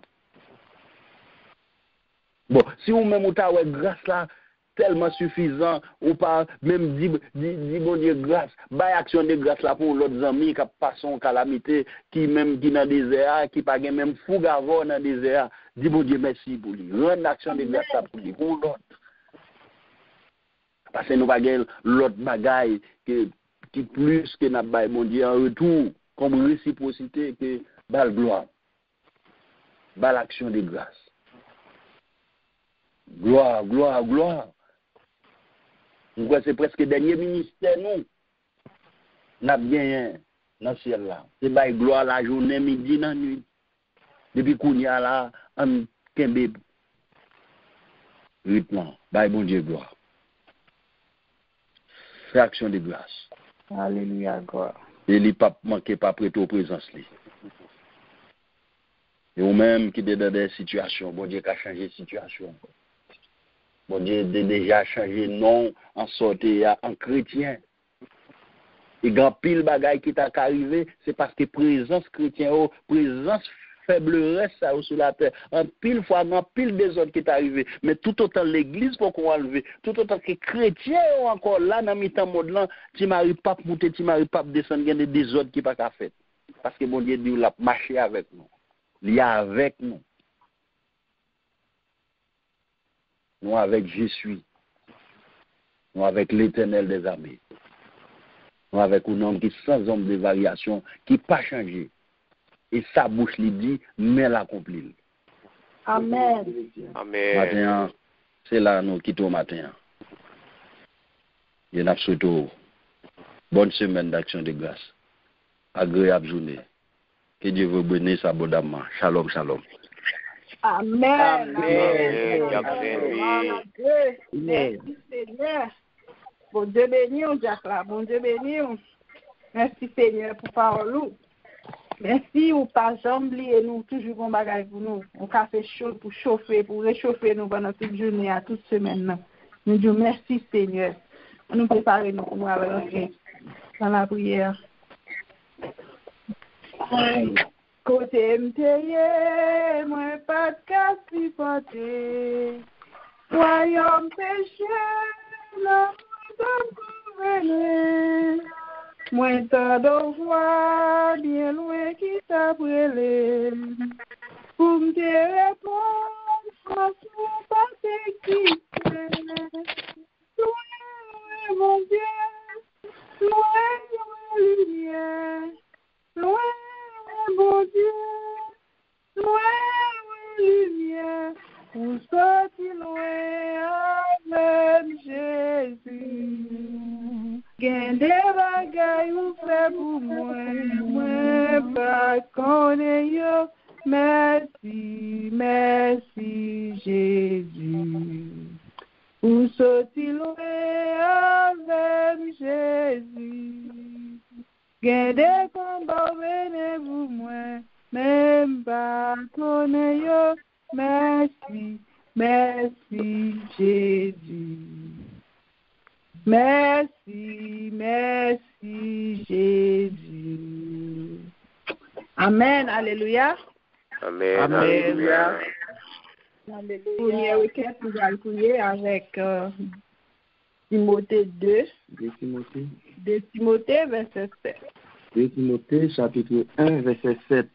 Speaker 5: Bon, si vous même ou ta ouais grâce là tellement suffisant ou pas même dit bon Dieu grâce, bay action de grâce là pour l'autre ami qui passe son calamité qui même qui dans désert qui pas même fou gavon dans désert, dit bon Dieu merci pour lui. Rendre action de grâce là pour lui pour l'autre. Parce que nous pas l'autre bagaille qui plus que n'a bay mon Dieu en retour. Comme réciprocité que bal gloire, bal action de grâce. Gloire. Nous c'est presque le dernier ministère nous. N'a bien dans le ciel là. C'est bal gloire la journée, midi, la nuit. Depuis qu'on y a là, on kembe rythme, bal bon Dieu gloire. Fais action de grâce.
Speaker 1: Alléluia, gloire.
Speaker 5: Et il pas manquer pas prêter aux présence li. Et ou même qui est dans des situations, bon Dieu qui a changé situation. Bon Dieu déjà changé nom en sortie en chrétien. Et grand pile bagaille qui t'a arrivé, c'est parce que présence chrétien présence faiblesse ça sur la terre. En pile fois, en pile des autres qui est arrivé. Mais tout autant l'église pour qu'on enlever, tout autant que chrétiens encore là, dans mi-temps mode là, tu m'arrives pas monter, tu m'arrives pas descendre, il y a des autres qui pas qu'à faire. Parce que bon Dieu dit, il a marché avec nous. Il est avec nous. Nous avec Jésus. Nous avec l'Éternel des armées. Nous avec un homme qui sans homme de variation, qui pas changé. Et sa bouche lui dit, mais l'accomplit.
Speaker 1: Amen.
Speaker 2: Amen.
Speaker 5: Matin, c'est là nous quittons matin. Et nous souhaitons bonne semaine d'action de grâce. Agréable journée. Que Dieu vous bénisse abondamment. Shalom, shalom.
Speaker 1: Amen.
Speaker 2: Amen.
Speaker 1: Merci Seigneur. Bon Dieu béni, Jack là. Bon Dieu béni. Merci Seigneur pour parole. Merci ou pas jambli et nous toujours bon bagage pour nous. On café chaud pour chauffer, pour réchauffer nous pendant toute journée à toute semaine. Nous disons merci Seigneur. Nous préparer nous pour nous aller dans la prière. Côté m'teye, moi pas de cas supporter. Royaume péché, la moi moi t'as d'envoi bien loin qui t'a brûlé. Pour me répondre, franchement pas t'équiper. Loin, mon Dieu, loin, lumière. Loin, mon Dieu, loin, lumière. Pour sortir loin avec Jésus. pas connaître yo. Merci, merci Jésus. Pour sortir loin avec Jésus. Gardez combat, venez-vous moi. Même pas connaître yo. Merci, merci Jésus. Merci, merci Jésus. Amen, alléluia.
Speaker 2: Amen.
Speaker 3: Alléluia.
Speaker 1: Premier requête, nous allons prier avec Timothée 2. 2 Timothée, verset 7.
Speaker 4: 2 Timothée, chapitre 1, verset 7.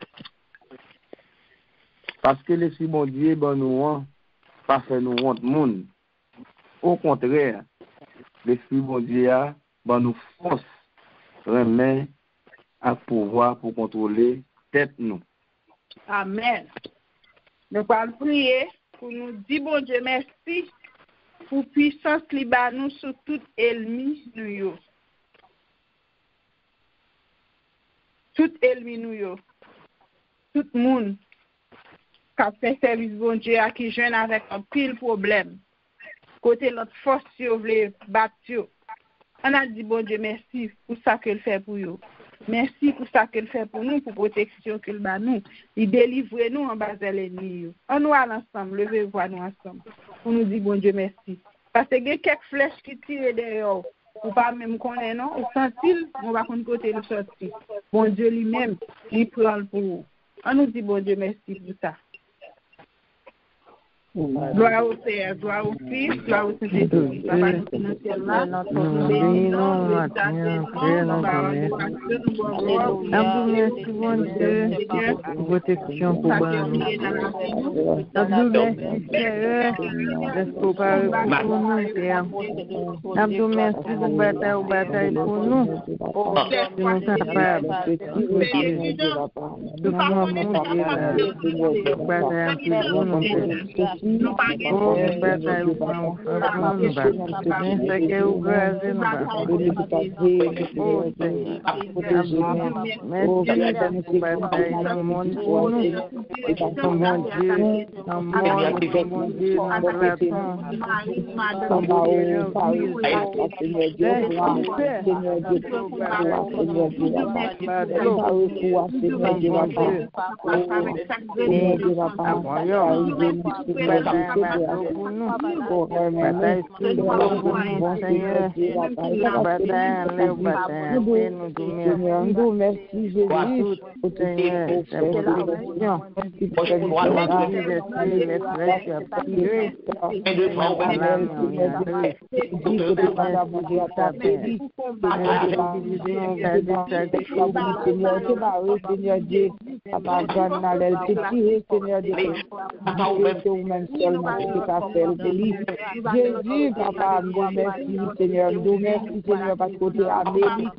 Speaker 4: Parce que l'Esprit bon Dieu, ben nous, pas fait nous honte monde. Au contraire, l'Esprit bon Dieu, ben nous force, remet à pouvoir pour contrôler tête nous.
Speaker 1: Amen. Nous allons prier pour nous dire, bon Dieu, merci pour puissance qui bat nous sur tout ennemi nous yo. Tout ennemi nous yo. Tout monde qui a fait service bon Dieu à qui jeune avec un pile problème. Côté notre force yo vle battre yo. On a dit bon Dieu merci pour ça qu'il fait pour yo. Merci pour ça qu'il fait pour nous, pour protection qu'il bat nous. Il délivre nous en bas de l'ennemi. On nous allons ensemble, levez-vous nous ensemble. Pour nous dire bon Dieu merci. Parce que il y a quelques flèches qui tirent derrière. Ou pas même connaître non, ou sentir, on va contre côté nous sortir. Bon Dieu lui-même, il prend pour nous. On nous dit bon Dieu merci pour ça. Gloire au Père, gloire au Fils, gloire au Saint-Esprit.
Speaker 6: Merci bon Dieu, protection pour nous. Merci Seigneur, d'être préparé pour nous, Père. Merci pour bataille pour nous. Si nous sommes capables de tirer de mon Dieu, bataille pour nous, Père. Oh, bataille ou pas, on fait pour nous, c'est que vous gazez nous, oh, Seigneur. Merci pour bataille dans le monde pour nous. Dans mon Dieu, dans mon Dieu, dans la tombe, dans merci Jésus pour Seigneur, Jésus, papa, merci Seigneur, nous merci Seigneur parce que tu es Amélie,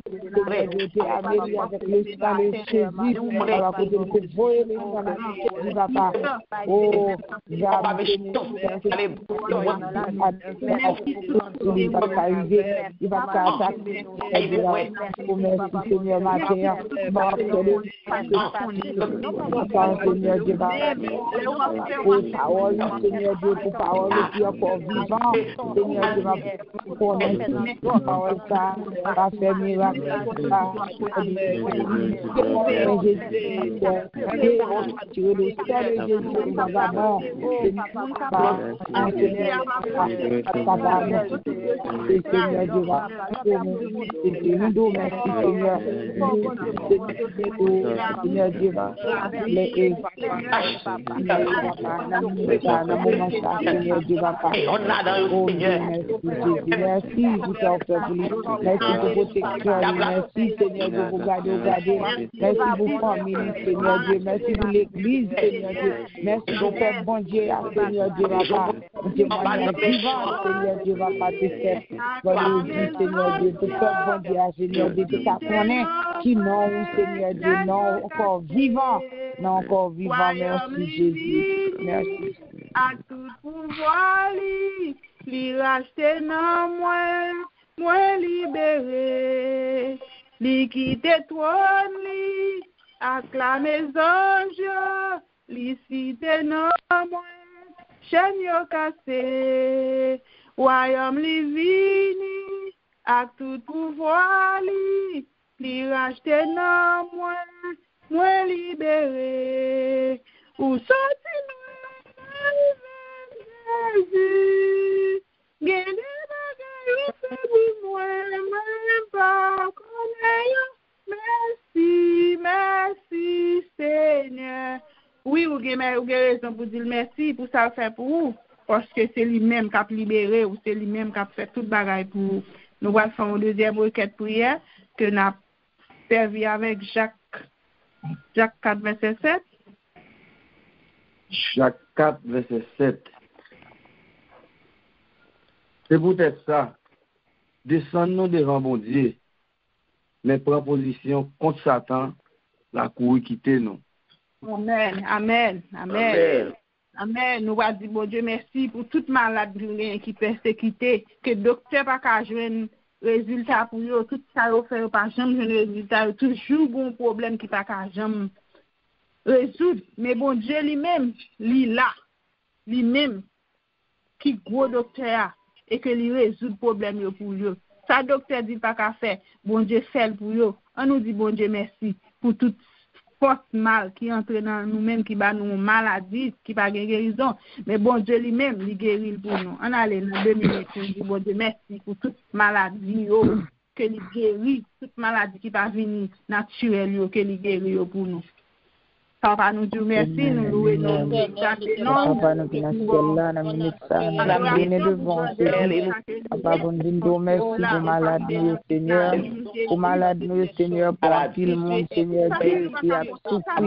Speaker 6: tu es Amélie avec le sang de Jésus, papa, que tu peux voyer le sang de Jésus, papa. Oh, il va arriver, il va t'attaquer, merci Seigneur, ma terre, Seigneur Dieu, pour parole, Seigneur Dieu, pour parole qui est encore vivant, Seigneur Dieu, pour notre parole, ça va faire miracle, Jésus, le seul Jésus, vagabond, Seigneur Dieu, nous merci Seigneur, Seigneur Dieu, merci pour ton peuple, merci pour protection, merci Seigneur Dieu pour garder, merci pour famille, Seigneur Dieu, merci pour l'église, Seigneur Dieu, merci pour faire bon Dieu, Seigneur Dieu, papa, témoignage vivant, Seigneur Dieu, papa, tes fêtes, Seigneur Dieu, pour faire bon Dieu, Seigneur Dieu, que ça connaît, qui non, Seigneur Dieu, non, encore vivant, merci Jésus, merci.
Speaker 1: À tout pouvoir, li racheter non moi libéré, li quitter trône, acclame les anges, li cite nan mwen, chen yo kase, royaume li vini, ak tout pouvoir li rachete nan mwen, mwen libere, ou sorti mwen, Jésus, gene bagay ou fe pou mwen pa konen. Merci, Seigneur. Oui, ou gen raison pour dire merci pour ça fait pour vous. Parce que c'est lui-même qui a libéré ou c'est lui-même qui a fait tout bagaille pour vous. Nous allons faire une deuxième requête prière que nous avons servi avec Jacques 4, verset 7.
Speaker 4: Jacques 4, verset 7. C'est peut-être ça. Descendons devant bon Dieu. Mais prend position contre Satan, la cour quitter nous.
Speaker 1: Amen. Nous allons dire, bon Dieu, merci pour toute maladie qui persécuté, que docteur pas qu'à jouer résultat pour eux, tout ça fait pas jamais jouer résultat, toujours bon problème qui pas qu'à jamais résoudre. Mais bon Dieu lui-même, lui-même, qui gros docteur et que lui résout problème pour eux. Ça docteur dit pas qu'à faire, bon Dieu fait pour eux. On nous dit bon Dieu merci pour toute force mal qui entre dans nous-mêmes, qui bat nous maladie, qui pas guérison. Mais bon Dieu lui-même, il guérit pour nous. On allait dans 2 minutes, on dit bon Dieu merci pour toute maladie que il guérit, toute maladie qui pas venir naturelle que il guérit pour nous. Papa, nous disons merci, nous louons nos noms.
Speaker 6: Papa, nous sommes là, nous sommes devant Papa, nous disons merci pour maladie, Seigneur. Pour maladie, Seigneur, pour un pile monde, Seigneur, qui a souffert,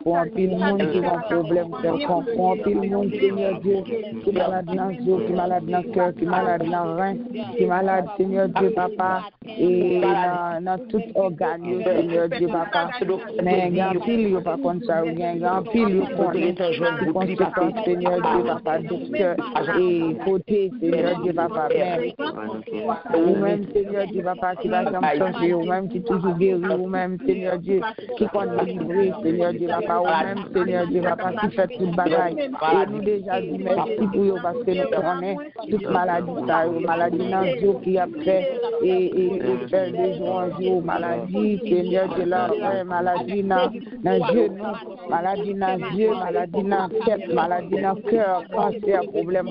Speaker 6: pour un pile monde qui a un problème quelconque, pour un pile monde, Seigneur Dieu, qui est malade dans le dos, qui est malade dans le cœur, qui est malade dans le rein, qui est malade, Seigneur Dieu, Papa, et dans tout organe, Seigneur Dieu, Papa. Mais il y a un pile, pas comme ça. Il y a un grand pile pour conséquence, Seigneur Dieu, Papa, docteur et côté, Seigneur Dieu, Papa, mais ou-même, Seigneur Dieu, Papa, qui va jamais changer, ou-même qui toujours guérit, ou-même, Seigneur Dieu, qui compte délivrer, Seigneur Dieu, Papa, ou-même, Seigneur Dieu, Papa, qui fait toute bagaille. Et nous déjà dit merci pour eux, parce que nous connaissons toute maladie, ça, maladie dans le jour qui a fait, et faire des jours en jour, maladie, Seigneur Dieu, là, maladie dans le genou, maladie dans les yeux, maladie dans la tête, maladie dans le cœur, cancer, problème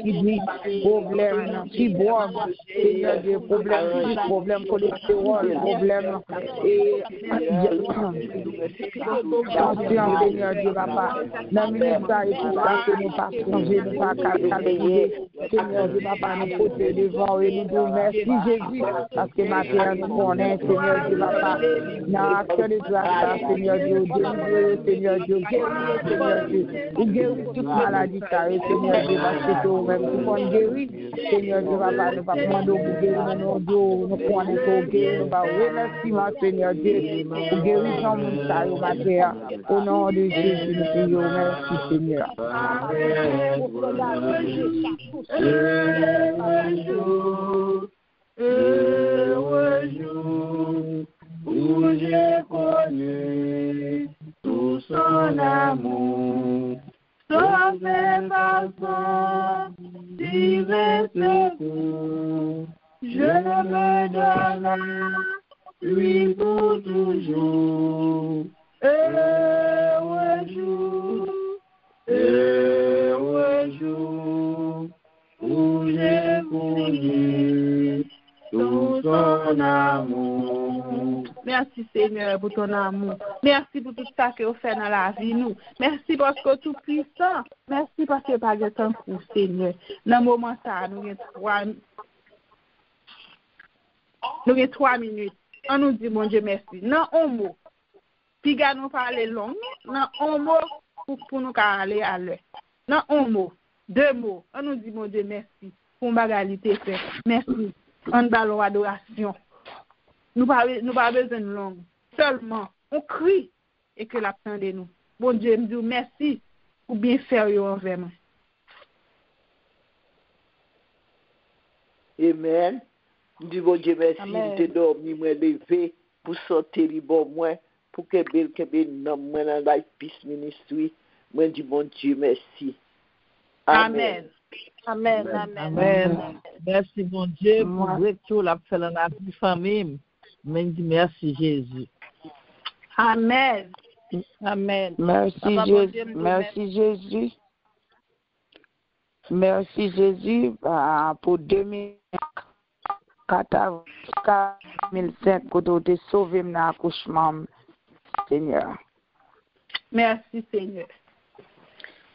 Speaker 6: kidney, problème fibrome, Seigneur Dieu, problème cholestérol, problème et tension, Seigneur Dieu, Papa. Dans le ministère, il faut pas que nous pas changer, nous pas calculer, Seigneur Dieu, Papa, nous porter devant et nous disons merci Jésus, parce que ma terre nous connaît, Seigneur Dieu, Papa, dans l'action de grâce, Seigneur Dieu, Seigneur Dieu, Seigneur Dieu, ou guéris toute maladie, Seigneur Dieu, parce que toi-même, tu peux guérir, Seigneur Dieu, Papa, nous pas demander pour guérir nos dos, nous connaissons pour guérir, nous pas remerciement, Seigneur Dieu, pour guérir dans mon salut, ma terre, au nom de Jésus, nous prions, merci Seigneur.
Speaker 4: Heureux jour où j'ai connu tout son amour, sauvé par son divin secours. Je me donne à lui pour toujours. Heureux jour où j'ai connu tout son amour.
Speaker 1: Merci Seigneur pour ton amour. Merci pour tout ça que vous faites dans la vie nous. Merci parce que tout puissant. Merci parce que pas de temps pour Seigneur. Dans le moment ça, nous avons 3 minutes. On nous dit mon Dieu merci. Non un mot. Puis nous parler long. Non un mot pour nous aller à l'heure. Non un mot. 2 mots. On nous dit mon Dieu merci pour bagalité fait. Merci. On ballon adoration. Nous pas besoin de langue. Seulement, on crie et que l'attend de nous. Bon Dieu, me dit merci pour bien faire envers moi.
Speaker 3: Amen. Dis bon Dieu merci, il te dormi, moi levé pour sortir les bon moi. pour que nom moi dans Life Peace Ministry. Moi dis bon Dieu merci.
Speaker 1: Amen.
Speaker 6: Amen.
Speaker 7: Amen. Merci bon Dieu pour breakthrough la fait dans la vie famille. Moi dis merci Jésus.
Speaker 1: Amen.
Speaker 6: Amen.
Speaker 8: Merci Jésus. Merci Jésus. Merci Jésus pour 2014 2005 quand tu as sauvé mon accouchement, Seigneur.
Speaker 1: Merci Seigneur.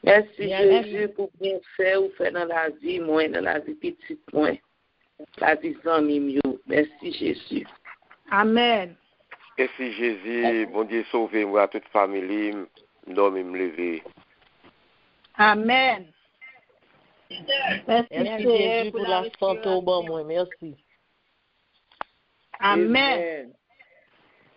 Speaker 2: Merci Jésus pour bien faire ou faire dans la vie, moi, dans la vie petite, moi. La vie sans mimio. Merci Jésus.
Speaker 1: Amen.
Speaker 2: Merci Jésus, bon Dieu sauve-moi toute famille, dormir me lever.
Speaker 1: Amen.
Speaker 7: Merci Jésus pour la santé au bon moi, merci.
Speaker 1: Amen.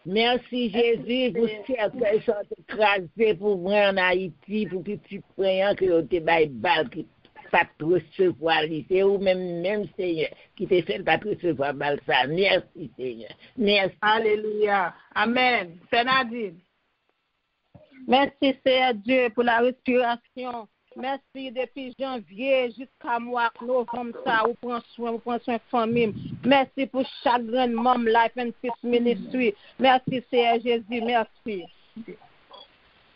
Speaker 7: Merci Jésus pour cercueil sont écrasés pour moi en Haïti, pour petit priant que vous te bail balle qui pas recevoir c'est ou même Seigneur qui te fait pas recevoir balle ça. Merci Seigneur. Merci.
Speaker 1: Alléluia. Amen. Fernandine.
Speaker 6: Merci Seigneur Dieu pour la respiration. Merci depuis janvier jusqu'à mois novembre ça vous prend soin de famille. Merci pour chaque grand membre Life and Peace Ministry. Merci Seigneur Jésus, merci.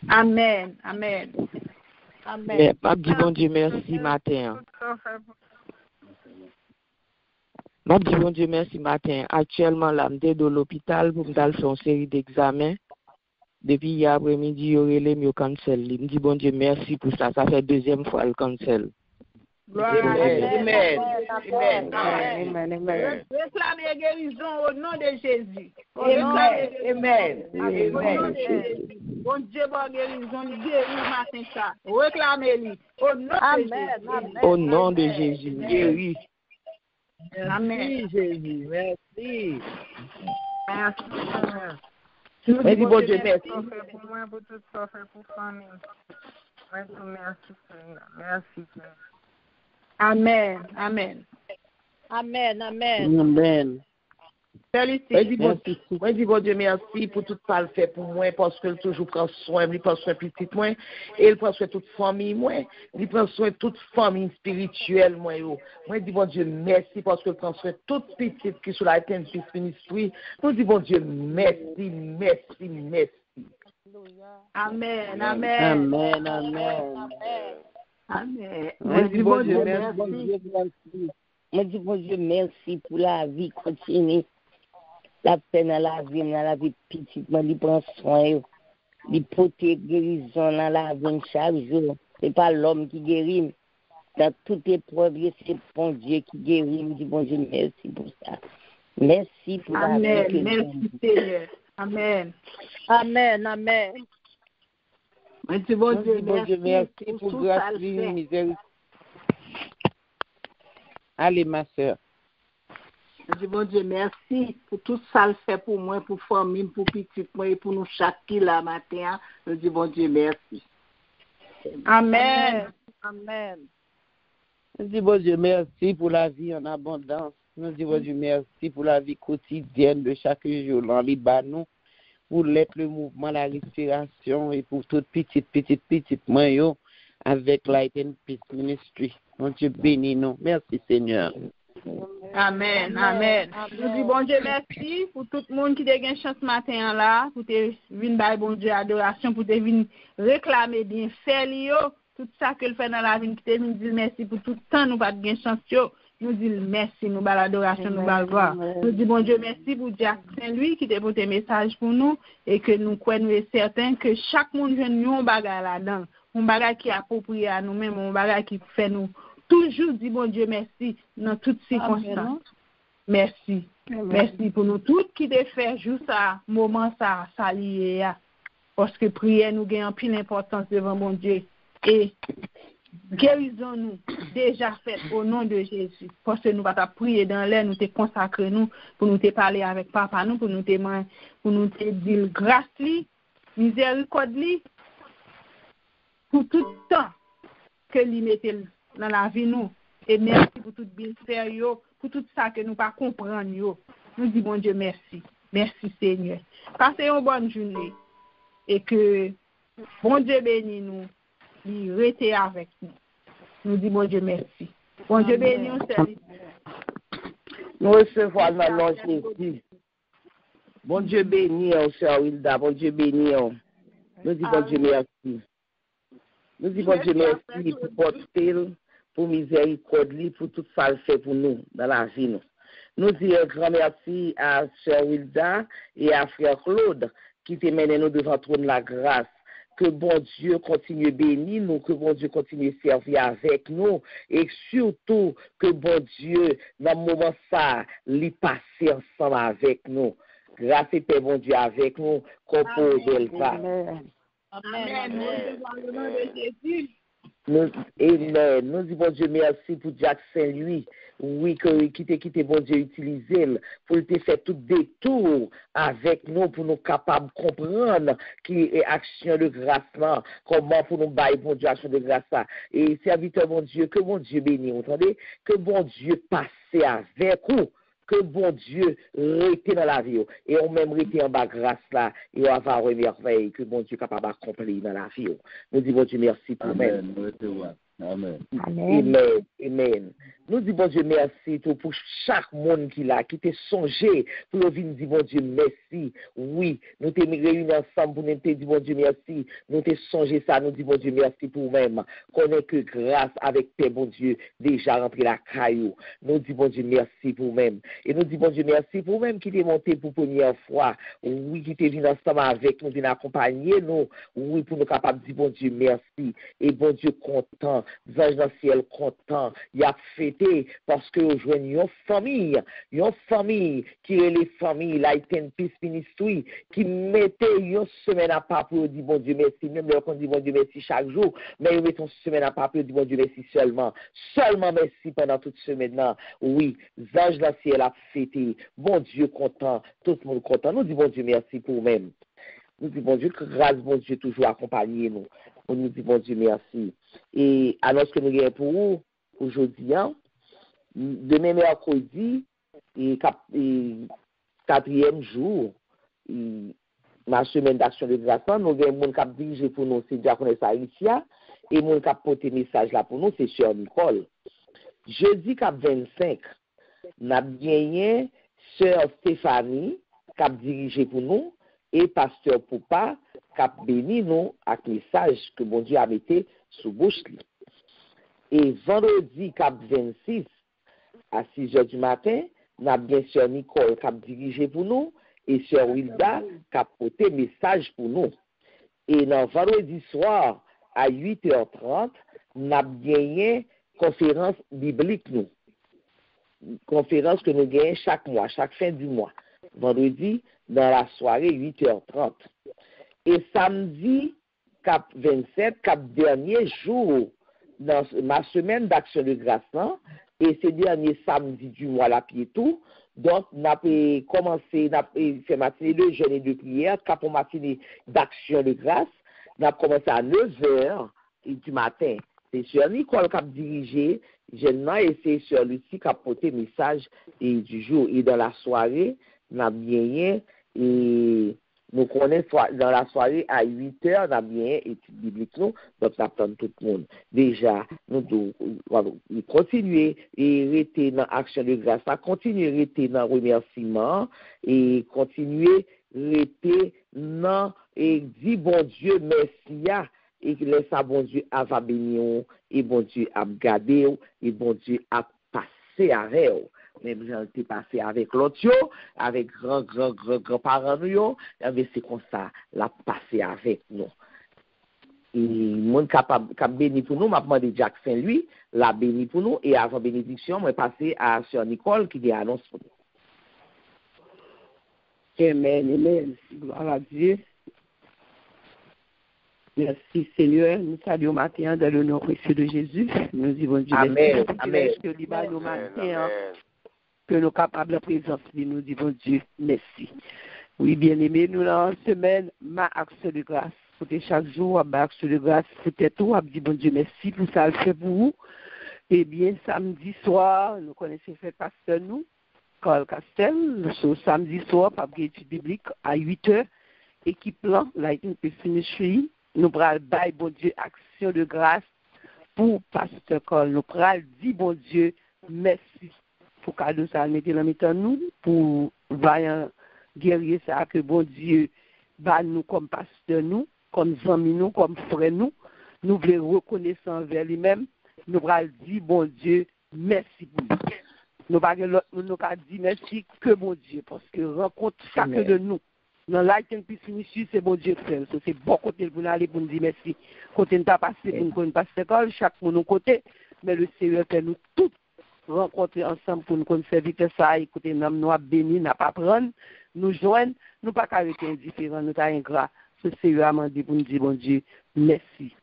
Speaker 1: Amen. Amen.
Speaker 8: Amen. M'a dit bon Dieu merci matin. M'a dit bon Dieu merci matin. Actuellement là m'étais dans l'hôpital pour me faire une série d'examens. Depuis hier après-midi, il aurait les mieux cancel. Il me dit bon Dieu merci pour ça. Ça fait deuxième fois le cancel.
Speaker 3: Amen.
Speaker 1: Réclamez guérison au nom de Jésus.
Speaker 3: Amen.
Speaker 1: Bon Dieu, bon guérison, guéris matin ça. Réclamez-lui au nom de Jésus.
Speaker 8: Au nom de Jésus, guéris.
Speaker 7: Merci Jésus, merci.
Speaker 3: Mais dis bon Dieu merci.
Speaker 6: Pour moi, pour tout ça, pour famille. Merci Seigneur. Merci Seigneur.
Speaker 1: Amen. Amen.
Speaker 6: Amen.
Speaker 7: Amen.
Speaker 3: Moi dis bon Dieu merci pour tout ça le fait pour moi parce que toujours prend soin, il prend soin petit moi et il prend soin toute famille moi, il prend soin toute famille spirituelle moi yo. Moi dis bon Dieu merci parce que il prend soin toute petite qui sur la Life Peace Ministry. Nous dis bon Dieu merci.
Speaker 1: Amen.
Speaker 7: Moi dis bon Dieu merci.
Speaker 9: Moi dis bon Dieu merci pour la vie continue. La peine dans la vie petite, moi, il prend soin, il porte guérison dans la vie chaque jour. Ce n'est pas l'homme qui guérit. Dans toute épreuve, c'est bon Dieu qui guérit. Je dis bon Dieu, merci pour ça. Merci pour la vie.
Speaker 1: Merci Seigneur. Amen.
Speaker 7: Moi dis bon Dieu merci pour grâce, miséricorde. Allez, ma soeur.
Speaker 1: Je dis bon Dieu merci pour tout ça le fait pour moi, pour famille, pour petit moi et pour nous chaque qui là matin. Je dis bon Dieu merci. Amen.
Speaker 7: Je dis bon Dieu merci pour la vie en abondance. Je dis bon Dieu merci pour la vie quotidienne de chaque jour dans les banous, pour l'être le mouvement, la respiration et pour toute petite moi avec Life and Peace Ministry. Mon Dieu bénis nous. Merci Seigneur.
Speaker 1: Amen. Je dis bon Dieu merci pour tout le monde qui a eu chance ce matin là, pour te venir par bon Dieu adoration, pour te venir réclamer bien faire tout ça que le fait dans la vie, qui te venir dire merci pour tout le temps nous pas de chance nous dit merci, nous ba l'adoration, nous ba gloire. Nous dit bon Dieu merci pour Jack Saint-Louis qui te porte message pour nous et que nous croyons et certain que chaque monde vient un bagage là-dedans, un bagage qui est approprié à nous-mêmes, un bagage qui fait nous toujours dit bon Dieu merci dans toutes circonstances. Merci. Merci pour nous toutes qui te fait juste à moment ça lié parce que prière nous gagne pile importance devant bon Dieu et guérison nous déjà faite au nom de Jésus parce que nous va ta prier dans l'air, nous te consacrer nous pour nous te parler avec papa nous pour nous te dire grâce li miséricorde li pour tout temps que lui mettait dans la vie nous et merci pour tout bien faire pour tout ça que nous pas comprendre nous dit bon Dieu merci Merci Seigneur. Passez une bonne journée et que bon Dieu bénisse nous, il reste avec nous. Nous disons bon Dieu merci. Bon Dieu bénisse nous.
Speaker 3: Nous recevons dans le nom de Jésus. Bon Dieu bénit, sœur Wilda. Bon Dieu bénit. Nous disons bon Dieu merci. Nous disons bon Dieu merci pour porter, pour miséricorde, pour tout ça le fait pour nous dans la vie. Nous disons un grand merci à sœur Wilda et à frère Claude qui te mènent nous devant le trône de la grâce. Que bon Dieu continue à bénir nous, que bon Dieu continue à servir avec nous et surtout que bon Dieu, dans le moment ça, l'y passer ensemble avec nous. Grâce et paix, bon Dieu, avec nous, compose Delta.
Speaker 1: Amen. Amen.
Speaker 3: Amen. Nous disons bon Dieu merci pour Jack Saint-Louis. Oui, qui te bon Dieu utiliser pour te faire tout détour avec nous pour nous capables de comprendre qui est action de grâce là, comment pour nous bailler bon Dieu action de grâce là. Et serviteur bon Dieu, que bon Dieu bénisse, vous entendez? Que bon Dieu passe avec vous. Que bon Dieu reste dans la vie et on même reste en bas grâce là et on va avoir une merveille que bon Dieu est capable d'accomplir dans la vie. Nous disons bon Dieu merci pour
Speaker 5: Amen.
Speaker 3: Amen. Amen. Amen. Nous disons bon Dieu merci pour chaque monde qui l'a, qui t'a songé pour venir dire bon Dieu merci. Oui, nous t'es réunis ensemble pour nous te dire bon Dieu merci. Nous t'es songé ça, nous disons bon Dieu merci pour nous-mêmes. Qu'on ait que grâce avec tes bon Dieu déjà rentré la caillou. Nous disons bon Dieu merci pour nous-mêmes. Et nous disons bon Dieu merci pour nous-mêmes qui t'es monté pour première fois. Oui, qui t'es venu ensemble avec nous, venu accompagner nous. Oui, pour nous capables de dire bon Dieu merci. Et bon Dieu content. Ange dans le ciel content, il a fêté parce que vous jouez une famille qui est les familles, Light and Peace Ministry, qui mettait une semaine à part pour dire bon Dieu merci, même là on dit bon Dieu merci chaque jour, mais ils mettent une semaine à part pour dire bon Dieu merci seulement merci pendant toute semaine là. Oui, Ange dans le ciel a fêté, bon Dieu content, tout le monde content, nous disons bon Dieu merci pour nous-mêmes. Nous disons bon Dieu, que grâce bon Dieu toujours accompagner nous. Nous disons bon Dieu merci. Et alors que nous avons pour vous aujourd'hui, demain mercredi, et 4e jour, ma semaine d'action de grâce, nous avons mon cap dirigé pour nous, c'est Diaconesse Alicia, et mon cap porter message là pour nous, c'est Sœur Nicole. Jeudi cap 25, nous avons gagné Sœur Stéphanie, cap dirigé pour nous, et Pasteur Poupa, cap béni nous avec message que bon Dieu a mis sous bouche. Et vendredi cap 26 à 6h du matin, nous avons bien Sœur Nicole cap dirigé pour nous et Sœur Wilda cap porté message pour nous. Et dans vendredi soir à 8h30, nous avons gagné conférence biblique nous. Conférence que nous gagnons chaque mois, chaque fin du mois. Vendredi dans la soirée 8h30. Et samedi, cap 27, cap dernier jour, dans ma semaine d'action de grâce, et ce dernier samedi du mois, la pied tout, donc, nous avons commencé, nous avons fait matinée de jeûne et de prière, cap pour matinée d'action de grâce, nous avons commencé à 9h du matin. C'est Sœur Nicole qui a dirigé, jeune et c'est Sœur Lucie qui a porté message et du jour. Et dans la soirée, nous avons bien et nous connaissons dans la soirée à 8h, nous avons bien étude biblique, donc nous attendons tout le monde. Déjà, nous devons continuer et rester dans l'action de grâce, continuer à rester dans le remerciement et continuer à rester dans et dire bon Dieu merci et que laisse bon Dieu à va bénir et bon Dieu à garder et bon Dieu à passer avec vous. Même j'en ai passé avec l'autre, avec grand-parents, mais c'est comme ça, la passer avec nous. Et mon capable béni pour nous, m'a demandé Jack Saint-Louis, la béni pour nous, et avant bénédiction, moi passer à Sœur Nicole qui dit annonce pour nous.
Speaker 7: Amen, gloire à Dieu. Merci Seigneur, nous saluons matin dans le nom précieux de Jésus. Nous disons Dieu
Speaker 3: Amen.
Speaker 7: Amen. Que nous capables de présence, nous disons Dieu merci. Oui, bien-aimés, nous dans la semaine, ma action de grâce. Pour chaque jour, ma action de grâce, peut-être tout, dit bon Dieu merci pour ça, le fait pour vous. Eh bien, samedi soir, nous connaissons fait pasteur nous.
Speaker 10: Carl Castel, ce samedi soir, par étude biblique, à 8h, équipe là, Lightning Ministry, nous prenons bail, bon Dieu, action de grâce pour Pasteur Carl. Nous prenons dire, bon Dieu, merci pour cadeau ça, mettez la mettre nous, pour vaillant guerrier ça, que bon Dieu, bah nous comme pasteur nous, comme amis nous, comme frères nous voulons reconnaître envers lui-même, nous allons dire, bon Dieu, merci pour nous. Nous allons dire merci que bon Dieu, parce que rencontre chacun de nous. Dans Lightning Peace Ministry, c'est bon Dieu frère. C'est bon côté pour nous aller pour nous dire merci. Côté nous pas passé pour nous passer l'école, chaque pour nous côté, mais le Seigneur fait nous tous rencontrer ensemble pour nous servir ça. Écoutez, nous avons béni, n'a pas prendre, nous joindre, nous pas arrêter indifférents, nous avons ingrat. Ce Seigneur a demandé pour nous dire bon Dieu, merci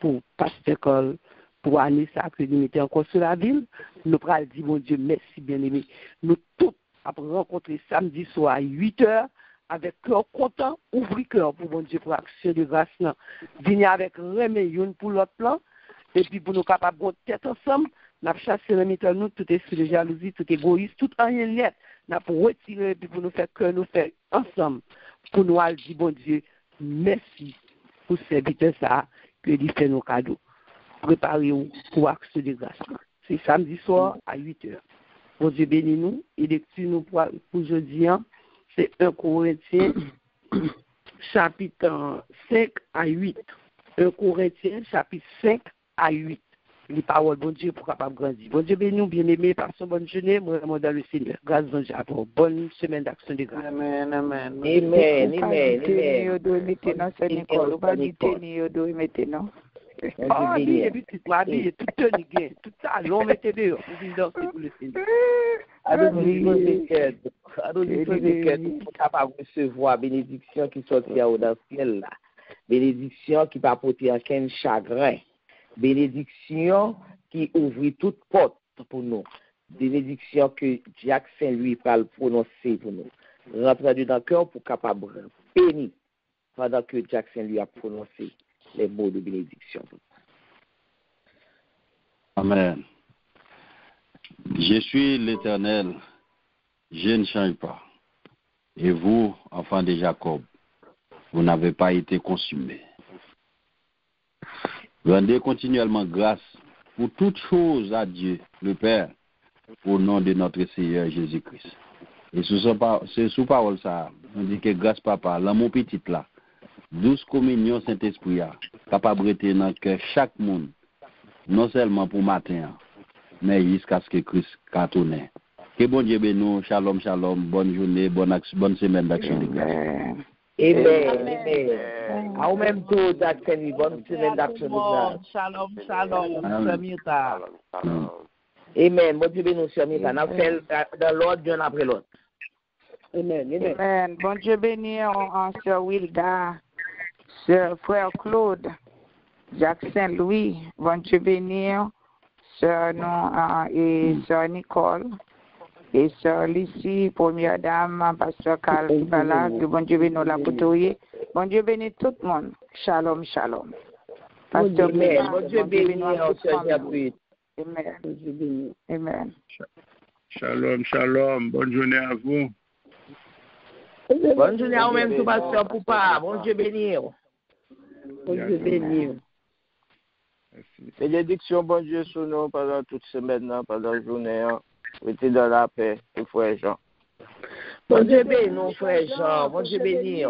Speaker 10: pour Pasteur Cole, pour année ça que nous mettons encore sur la ville. Nous allons dire bon Dieu, merci bien-aimé. Nous tous après rencontrer samedi soir à 8h avec cœur content, ouvrir cœur pour bon Dieu pour action de grâce. Venir avec remède pour l'autre plan, et puis pour nous capables de tête ensemble, nous avons chassé le métal, nous, tout esprit de jalousie, tout égoïsme, tout en net, nous avons retiré, et puis pour nous faire cœur, nous faire ensemble, pour nous dire bon Dieu, merci pour serviteur ça, que il fait nos cadeaux. Préparez-vous pour action de grâce. C'est samedi soir à 8h. Bon Dieu bénis nous, et lecture nous pour aujourd'hui, c'est 1 Corinthiens, chapitre 5 à 8. 1 Corinthiens, chapitre 5 à 8. Les paroles, bon Dieu, pour capable grandir. Bon Dieu bénis nous, bien-aimés, par son bonne journée, moi dans le Seigneur. Grâce à Dieu, pour bonne semaine d'action de grâce.
Speaker 3: Amen, amen.
Speaker 9: Amen,
Speaker 1: amen.
Speaker 10: Ah, habillez, tout tenir, tout ça, l'on mettez dehors, pour venir danser pour le Seigneur.
Speaker 3: Adonne pour capable recevoir bénédiction qui sortit dans le ciel là. Bénédiction qui va porter aucun chagrin. Bénédiction qui ouvre toute porte pour nous. Bénédiction que Jacques Saint-Louis va prononcer pour nous. Rentrer dans le cœur pour capable bénir pendant que Jacques Saint-Louis a prononcé les mots de bénédiction.
Speaker 5: Amen. Je suis l'Éternel, je ne change pas. Et vous, enfants de Jacob, vous n'avez pas été consumés. Rendez continuellement grâce pour toutes choses à Dieu, le Père, au nom de notre Seigneur Jésus-Christ. Et c'est sous parole ça, on dit que grâce papa, l'amour petit là, 12 communions Saint-Esprit, capable de rester dans le cœur chaque monde, non seulement pour matin, mais jusqu'à ce que Christ cantonne. Que bon Dieu bénisse, shalom, shalom, bonne journée, bonne semaine d'action de grâce.
Speaker 3: Amen. En même temps, d'action, bonne semaine d'action de grâce.
Speaker 7: Shalom, shalom, Samita.
Speaker 3: Amen. Bon Dieu bénisse, Samita. Nous faisons dans l'ordre, d'un après l'autre.
Speaker 1: Amen. Amen. Bon Dieu bénisse en Sœur Wilda, Sœur Frère Claude, Jacques Saint-Louis. Bon Dieu bénisse Sœur et Sœur Nicole. Et Sœur Lucie, première dame, Pasteur Carl Kibala, que bon Dieu bénisse la potoyer. Bon Dieu bénisse tout le monde. Shalom, shalom.
Speaker 3: Pasteur bon Dieu bénisse Sœur Jabrit.
Speaker 1: Amen. Amen.
Speaker 11: Shalom, shalom. Bonne journée à vous.
Speaker 3: Bonne journée à vous-même, tout Pasteur Poupa. Bon Dieu bénisse.
Speaker 9: Bon Dieu bénisse.
Speaker 7: Bénédiction, bon Dieu, sur nous pendant toute semaine, pendant la journée. Mettez dans la paix, frère Jean.
Speaker 3: Bon Dieu bénisse, frère Jean. Bon Dieu bénisse.